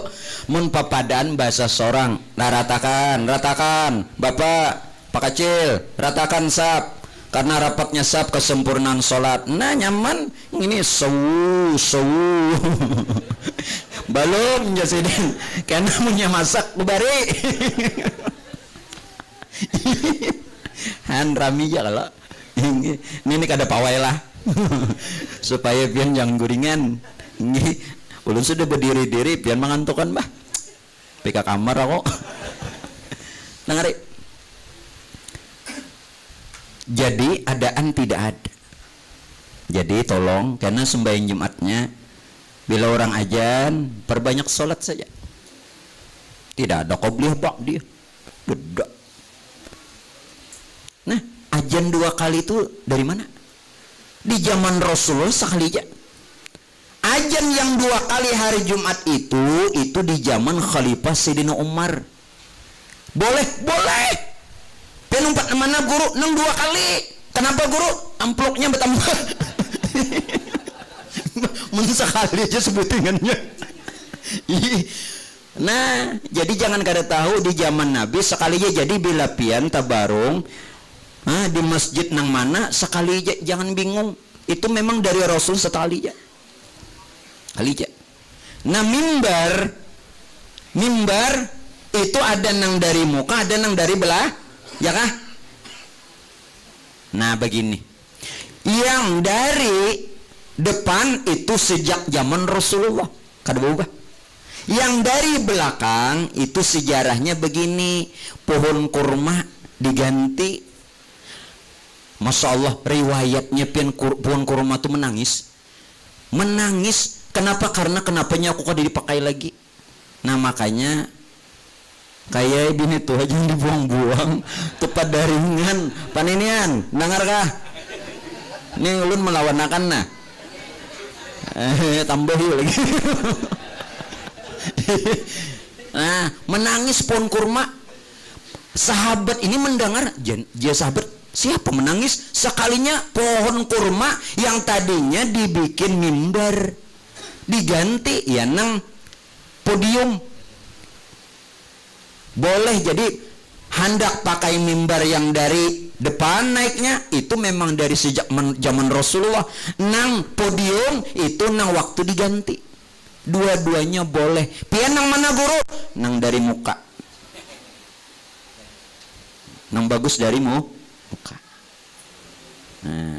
mun pepadaan bahasa sorang. Nah ratakan. Bapak, Pak Kecil, ratakan sap. Karena rapatnya sap kesempurnaan sholat. Nah nyaman ini sawu. Belum jasidin karena punya masak bari. Han rami ya kalau ini kada pawai lah. Supaya pian jangan guringan. Ini ulun sudah berdiri-diri pian mengantukan bah. Pika kamar aku. Nangari. Jadi adaan tidak ada. Jadi tolong karena sembahyang Jumatnya bila orang ajan perbanyak sholat saja. Tidak ada qobliyah ba'diyah. Beda. Nah, ajan 2 kali itu dari mana? Di zaman Rasulullah sekali aja. Ajan yang 2 kali hari Jumat itu di zaman Khalifah Sayyidina Umar. Boleh. Penumpat mana guru nang 2 kali. Kenapa guru? Amplopnya bertambah. Sekali aja sebutingannya. Nah, jadi jangan kada tahu di zaman Nabi sekali aja. Jadi bila pian tabarung di masjid nang mana sekali aja, jangan bingung. Itu memang dari Rasul sekali aja. Kali aja. Nah, mimbar itu ada nang dari muka, ada nang dari belah, ya kah? Nah, begini. Yang dari depan itu sejak zaman Rasulullah, kada berubah. Yang dari belakang itu sejarahnya begini, pohon kurma diganti. Masya Allah, riwayatnya pohon kurma itu menangis. Kenapa? Karena kenapanya aku kada dipakai lagi. Nah makanya kayak bini tuh aja dibuang-buang tepat daringan paninian dengar kah ini ulun melawan akan nah tambah lagi. Nah menangis pohon kurma, sahabat ini mendengar, dia sahabat siapa menangis? Sekalinya pohon kurma yang tadinya dibikin mimbar diganti ya nang podium. Boleh jadi hendak pakai mimbar yang dari depan naiknya itu memang dari sejak zaman Rasulullah. Nang podium itu nang waktu diganti. Dua-duanya boleh. Pian nang mana guru? Nang dari muka. Nang bagus dari muka. Nah,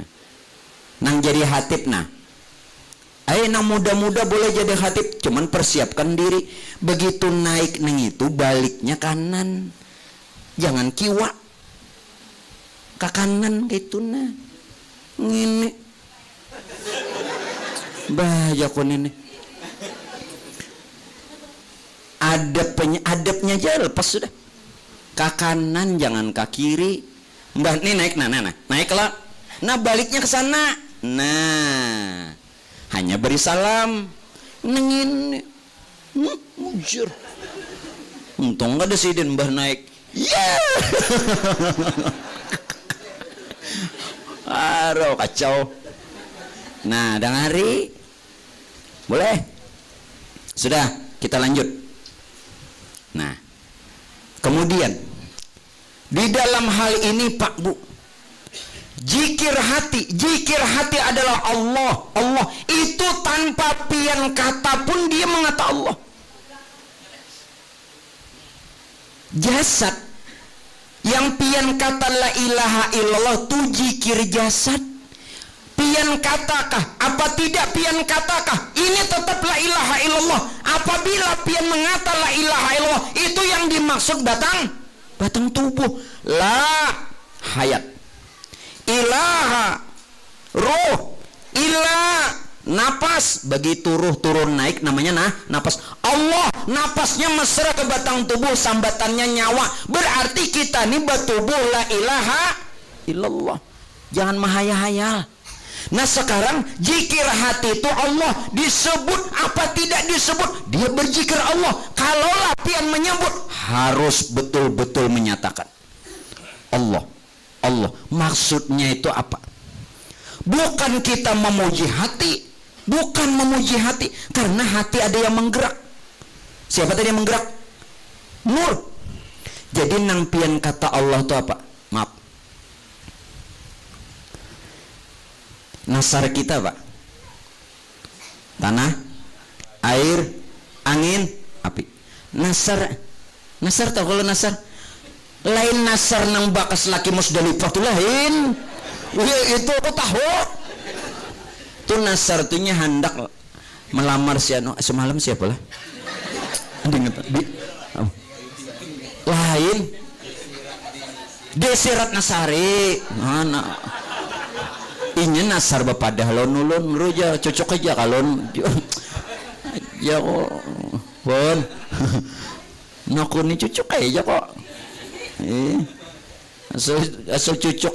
nang jadi khatib nah. Nang muda-muda boleh jadi khatib, cuman persiapkan diri. Begitu naik neng itu baliknya kanan, jangan kiwa ke kanan gitu nah. Ngini bahaya kon ini. Adabnya aja lepas sudah. Ke kanan jangan ke kiri. Mbah nih naik naiklah. Nah baliknya ke sana. Nah hanya beri salam nengin mujur untung gak ada sidin mbah naik aduh kacau. Nah dengari boleh sudah kita lanjut. Nah kemudian di dalam hal ini Pak Bu, Zikir hati adalah Allah itu tanpa pian kata pun dia mengata Allah. Jasad yang pian kata la ilaha illallah tu zikir jasad. Pian katakah? Apa tidak pian katakah? Ini tetap la ilaha illallah. Apabila pian mengata la ilaha illallah, itu yang dimaksud batang tubuh. La hayat, ilaha ruh, ilah napas. Begitu ruh turun naik namanya napas. Allah napasnya mesra ke batang tubuh, sambatannya nyawa. Berarti kita nih bertubuh la ilaha illallah. Jangan mahayal-hayal. Nah sekarang zikir hati itu Allah disebut apa tidak disebut, dia berzikir Allah. Kalau latihan menyebut harus betul-betul menyatakan Allah. Maksudnya itu apa? Bukan kita memuji hati, bukan memuji hati, karena hati ada yang menggerak. Siapa tadi yang menggerak? Nur. Jadi nampian kata Allah itu apa? Maaf, nasar kita Pak, tanah, air, angin, api. Nasar tahu kalau nasar? Lain nasar nang bakas laki Musdalifah tu lain. Itu aku tahu. Tu nasar tu nya hendak melamar si anu semalam siapa lah? Lain. Desirat Nasari. Mana? Inya nasar bapadah lon ruja cocok aja kalon. Ya kok. Pon. Naku ni cocok aja kok. Asal cucuk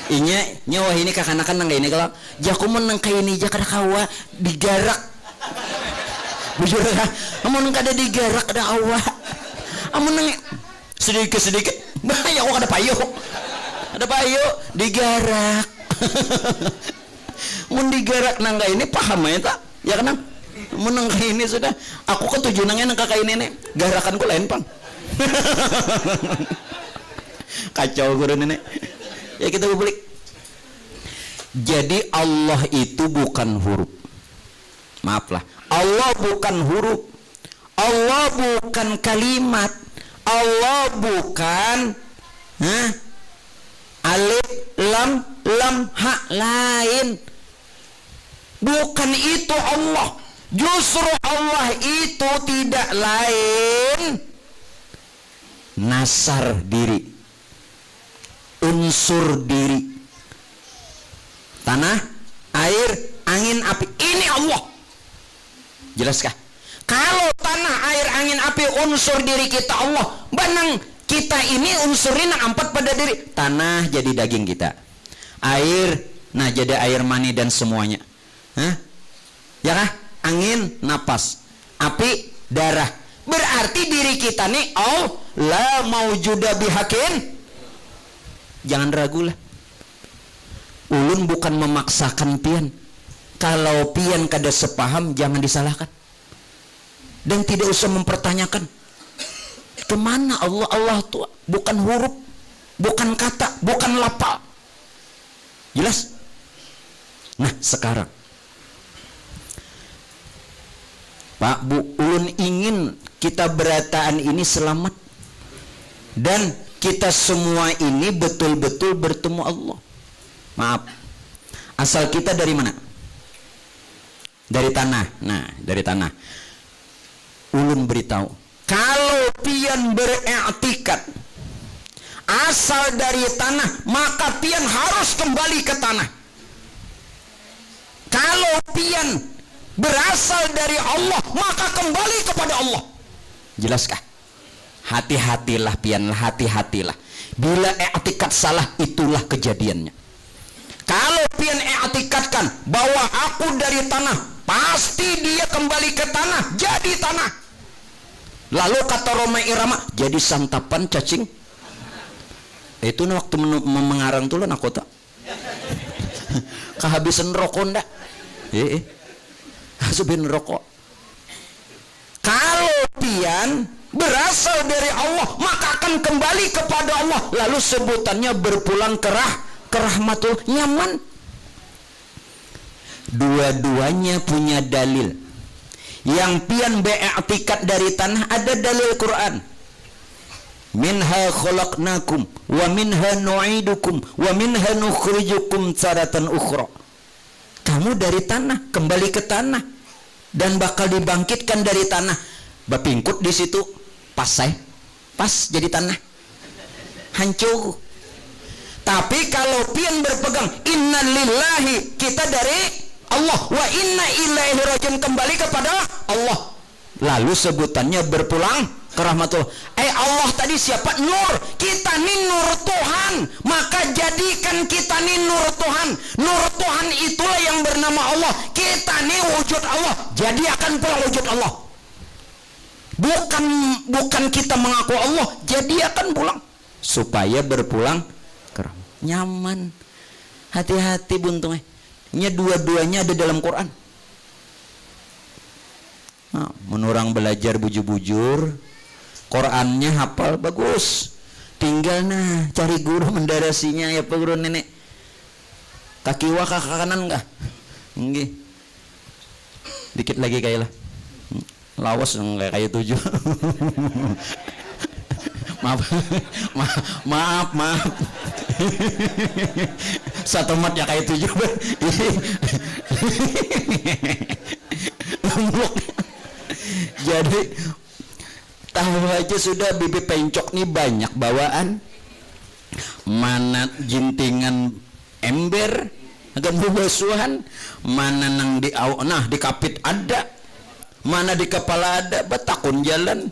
inya nyawa ini kakanakan nang ini kalau jaku menang kayak ini jak ada kawa digarak bujur lah amun kada digarak ada awa amun nang sedikit bahaya kok ada payu digarak mun digarak nang ini paham ya tak ya kan menang kayak ini sudah aku ketujuh nangnya nang kayak ini garakanku lain pang. Kacau guru nenek ya kita publik. Jadi Allah itu bukan huruf, maaflah, Allah bukan huruf, Allah bukan kalimat, Allah bukan alif lam ha lain. Bukan itu Allah. Justru Allah itu tidak lain nasar diri, unsur diri, tanah, air, angin, api. Ini Allah. Jelaskah? Kalau tanah, air, angin, api unsur diri kita Allah, benang kita ini unsurnya empat pada diri. Tanah jadi daging kita, air nah jadi air mani dan semuanya. Hah? Ya kah? Angin napas, api darah. Berarti diri kita nih la maujuda bihakin. Jangan ragu lah. Ulun bukan memaksakan pian. Kalau pian kada sepaham jangan disalahkan. Dan tidak usah mempertanyakan kemana Allah tuh bukan huruf, bukan kata, bukan lafal. Jelas? Nah sekarang Pak Bu, ulun ingin kita berataan ini selamat dan kita semua ini betul-betul bertemu Allah. Maaf, asal kita dari mana? Dari tanah. Nah, dari tanah. Ulun beritahu, kalau pian beriktikad asal dari tanah, maka pian harus kembali ke tanah. Kalau pian berasal dari Allah, maka kembali kepada Allah. Jelaskah? Hati-hatilah pian, hati-hatilah. Bila i'tikad salah, itulah kejadiannya. Kalau pian i'tikadkan bahwa aku dari tanah, pasti dia kembali ke tanah, jadi tanah. Lalu kata Roma Irama, jadi santapan cacing. Itu waktu mengarang tuh lah aku tak kehabisan rokok ndak? Habis rokok. Kalau pian berasal dari Allah, maka akan kembali kepada Allah. Lalu sebutannya berpulang ke rahmatul, nyaman. Dua-duanya punya dalil. Yang pian be'iktikad dari tanah ada dalil Quran. Minha khalaqnakum wa minha nu'idukum wa minha nukhrijukum taratan ukhra. Kamu dari tanah, kembali ke tanah dan bakal dibangkitkan dari tanah. Bapingkut di situ pas jadi tanah. Hancur. Tapi kalau pian berpegang inna lillahi, kita dari Allah, wa inna ilaihi rajiun, kembali kepada Allah. Lalu sebutannya berpulang ke rahmatullah. Allah tadi siapa? Nur. Kita nih nur Tuhan, maka jadikan kita nih nur Tuhan. Nur Tuhan itulah yang bernama Allah. Kita nih wujud Allah, jadi akan pulang wujud Allah. Bukan kita mengaku Allah, jadi akan pulang. Supaya berpulang ke rahmat. Nyaman. Hati-hati buntungnya. Dua-duanya ada dalam Quran. Nah, menurang belajar bujur-bujur, Qurannya hafal bagus, tinggal cari guru mendarasinya. Ya Pak Guru nenek, kaki wa kaki kanan enggak? Nggih. Dikit lagi kayak lah. Lawas enggak kayak 7. maaf. Satu mat ya kayak 7. Jadi tahu aja sudah bibi pencok nih banyak bawaan. Mana jintingan ember agak basuhan, mana nang di di kapit ada, mana di kepala ada, betakun jalan.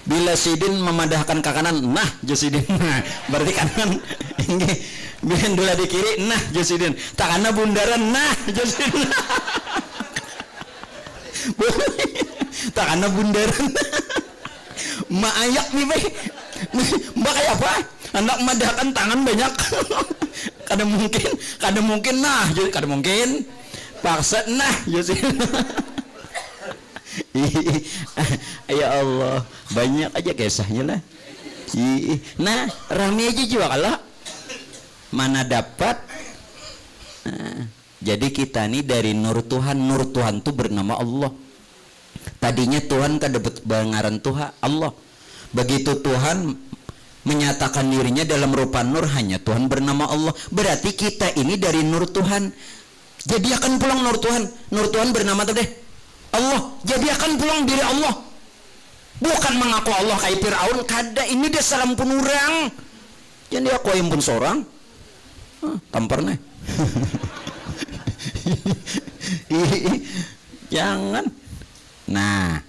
Bila sidin memadahkan ke kanan, nah josidin, nah berarti kanan. Ini bila di kiri, nah josidin. Tak kana bundaran, nah josidin. Tak kana bundaran. Mak ayak nih baik. Mbak kayak apa? Anak madahkan tangan banyak. Kada mungkin nah, jadi kada mungkin. Paksa nah josidin. Ya Allah, banyak aja kisahnya lah. Nah, rame aja juga kalau mana dapat. Jadi kita nih dari nur Tuhan. Nur Tuhan tuh bernama Allah. Tadinya Tuhan kada bengaran Tuhan Allah. Begitu Tuhan menyatakan dirinya dalam rupa nur, hanya Tuhan bernama Allah. Berarti kita ini dari nur Tuhan. Jadi akan pulang Nur Tuhan bernama tu deh Allah. Jadi akan pulang diri Allah, bukan mengaku Allah kayak Fir'aun. Kada ini dia salam pun orang, jadi aku yang pun seorang tampar nih. Jangan. Nah,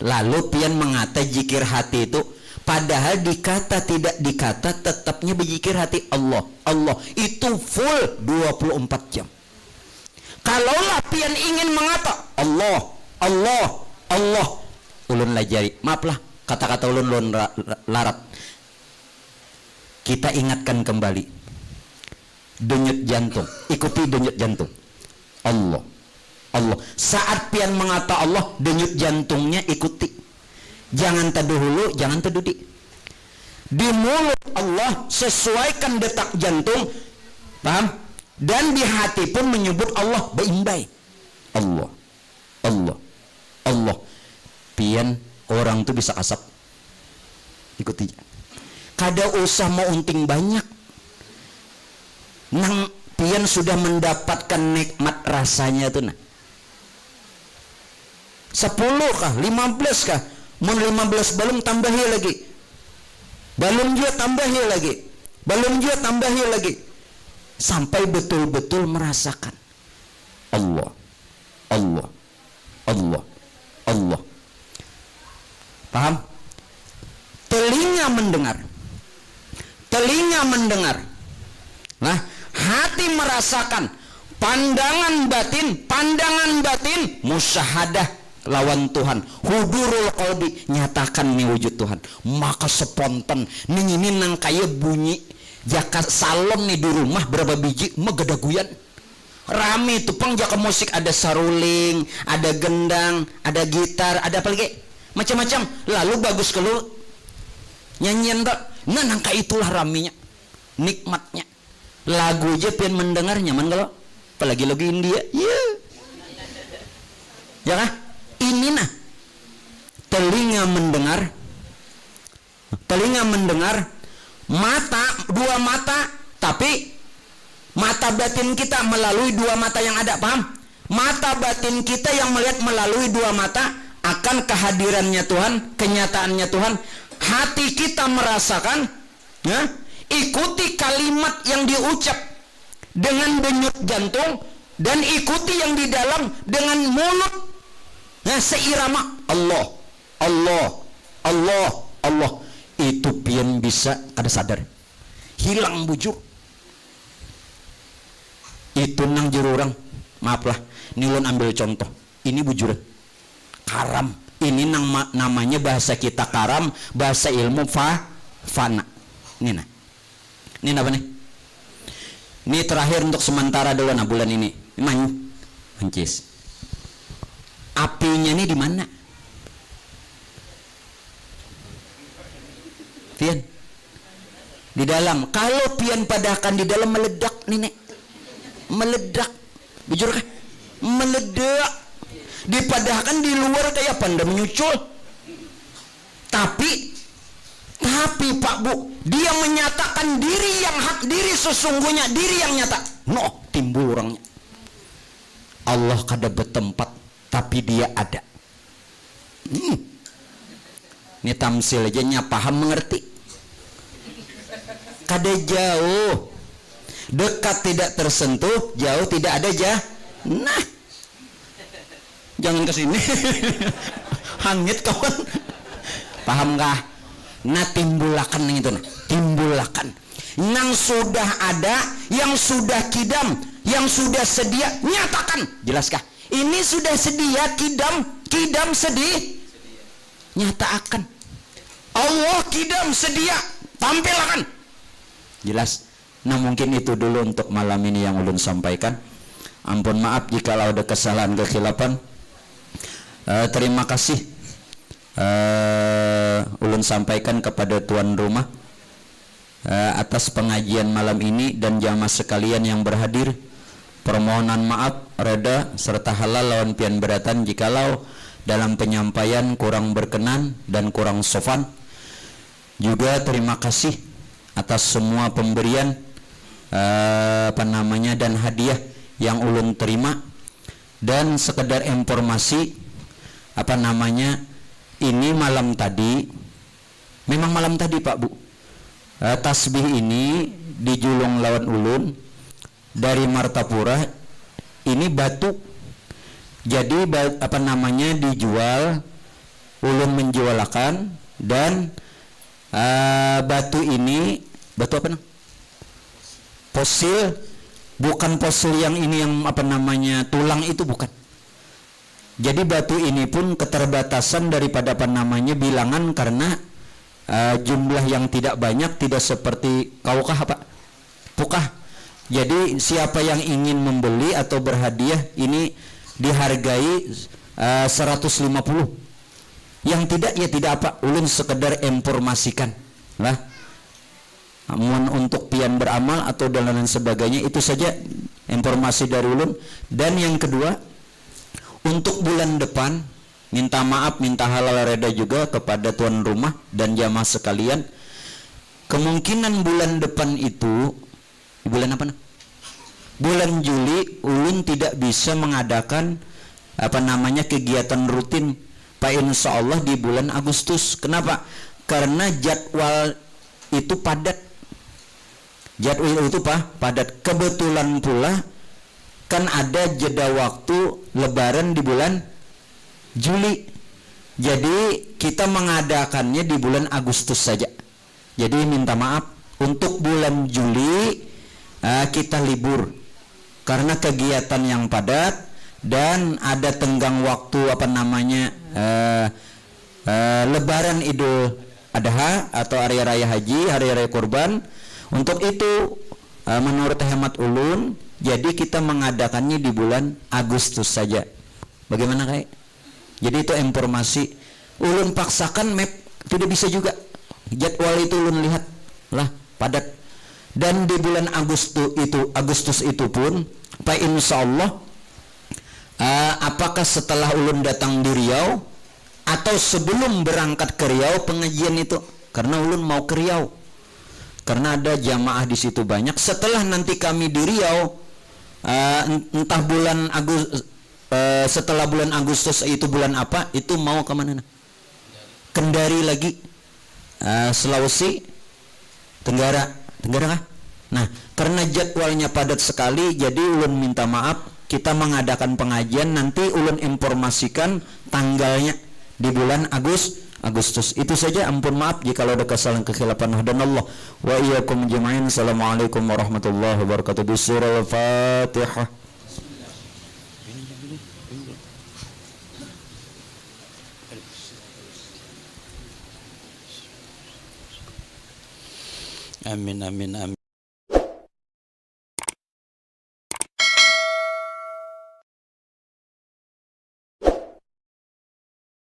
lalu pian mengata jikir hati itu, padahal dikata tidak dikata tetapnya berzikir hati Allah. Allah itu full 24 jam. Kalaulah pian ingin mengata Allah, Allah, Allah, ulun lajari, maaflah kata-kata ulun larat. Kita ingatkan kembali denyut jantung, ikuti denyut jantung. Allah, Allah. Saat pian mengata Allah, denyut jantungnya ikuti. Jangan teduh hulu, jangan teduh di mulut Allah, sesuaikan detak jantung, paham? Dan di hati pun menyebut Allah beimbai. Allah, Allah, Allah. Pian orang tuh bisa kasap, ikuti. Kada usah mau unting banyak, nang pian sudah mendapatkan nikmat rasanya tuh nah. 10 kah, 15 kah, mau 15 belum tambahi lagi, belum juga tambahi lagi, belum juga tambahi lagi, sampai betul-betul merasakan Allah, Allah, Allah, Allah. Paham? Telinga mendengar, nah hati merasakan, pandangan batin musyahadah lawan Tuhan, hudurul qalbi, nyatakan nih wujud Tuhan, maka spontan nih ini nang kaya bunyi jaka salom nih di rumah berapa biji megedaguyan rame itu pang jaka musik, ada saruling, ada gendang, ada gitar, ada apa lagi macam-macam, lalu bagus kalau nyanyian tak, nah nangka itulah raminya, nikmatnya lagu aja pian mendengar nyaman kalau apalagi lagu India, ya kah? Ini nah telinga mendengar, mata, dua mata, tapi mata batin kita melalui dua mata yang ada, paham? Mata batin kita yang melihat melalui dua mata akan kehadirannya Tuhan, kenyataannya Tuhan. Hati kita merasakan, ya, ikuti kalimat yang diucap dengan denyut jantung, dan ikuti yang di dalam dengan mulut, nah, seirama Allah, Allah, Allah, Allah. Itu pian bisa ada sadar, hilang bujur. Itu nang jururang, maaflah, nilon ambil contoh, ini bujuran karam, ini nang namanya bahasa kita karam, bahasa ilmu fana. Ini nah, ini apa nih? Ini terakhir untuk sementara dulu nah bulan ini. Mancis. Apinya ini di mana? Pian di dalam. Kalau pian padahkan di dalam meledak nih nek, meledak, bujur kan? Meledak. Dipadahkan di luar kayak panda menyucul. Tapi Pak Bu, dia menyatakan diri yang hak, diri sesungguhnya, diri yang nyata. No, timbul orangnya. Allah kada bertempat, tapi dia ada. Ini tamsil aja nya paham mengerti. Kada jauh, dekat tidak tersentuh, jauh tidak ada nah, jangan kesini. Hangit kawan. Paham kah? Nah timbulakan itu nah, timbulakan yang sudah ada, yang sudah kidam, yang sudah sedia, nyatakan. Jelaskah? Ini sudah sedia, kidam sedia, nyatakan. Allah kidam sedia, tampilkan. Jelas. Nah mungkin itu dulu untuk malam ini yang ulun sampaikan. Ampun maaf jika ada kesalahan kekhilafan. Terima kasih ulun sampaikan kepada tuan rumah atas pengajian malam ini dan jamaah sekalian yang berhadir. Permohonan maaf, reda serta halal lawan pian beratan jikalau dalam penyampaian kurang berkenan dan kurang sopan. Juga terima kasih atas semua pemberian dan hadiah yang ulun terima. Dan sekedar informasi ini malam tadi, memang malam tadi Pak Bu, tasbih ini dijulung lawan ulun dari Martapura, ini batu. Jadi dijual, ulun menjualakan. Dan batu ini batu fosil, bukan fosil yang ini yang tulang itu, bukan. Jadi batu ini pun keterbatasan daripada bilangan, karena jumlah yang tidak banyak, tidak seperti kaukah pukah. Jadi siapa yang ingin membeli atau berhadiah ini dihargai 150. Yang tidak ya tidak ulun sekedar informasikan lah. Namun untuk pian beramal atau dan lain sebagainya, itu saja informasi dari ulun. Dan yang kedua, untuk bulan depan, minta maaf, minta halal reda juga kepada tuan rumah dan jamaah sekalian. Kemungkinan bulan depan itu bulan bulan Juli, ulun tidak bisa mengadakan kegiatan rutin Pak, insya Allah di bulan Agustus. Kenapa? Karena jadwal itu padat. Jadwal itu padat. Kebetulan pula kan ada jeda waktu Lebaran di bulan Juli. Jadi kita mengadakannya di bulan Agustus saja. Jadi minta maaf, untuk bulan Juli kita libur karena kegiatan yang padat dan ada tenggang waktu Lebaran Idul Adha atau hari raya haji, hari raya kurban. Untuk itu menurut hemat ulun, jadi kita mengadakannya di bulan Agustus saja. Bagaimana Kak? Jadi itu informasi. Ulun paksakan map tidak bisa juga. Jadwal itu ulun lihat lah padat. Dan di bulan Agustus itu pun Pak, insya Allah apakah setelah ulun datang di Riau atau sebelum berangkat ke Riau pengajian itu, karena ulun mau ke Riau karena ada jamaah di situ banyak. Setelah nanti kami di Riau, entah bulan setelah bulan Agustus itu bulan apa, itu mau kemana? Kendari lagi, Sulawesi Tenggara kah? Nah, karena jadwalnya padat sekali, jadi ulun minta maaf. Kita mengadakan pengajian, nanti ulun informasikan tanggalnya di bulan Agustus. Itu saja, ampun maaf jika ada kesalahan kekhilafan. Hadanallah wa iyyakum jami'an. Assalamualaikum warahmatullahi wabarakatuh. Surah Al-Fatihah. Amin amin amin.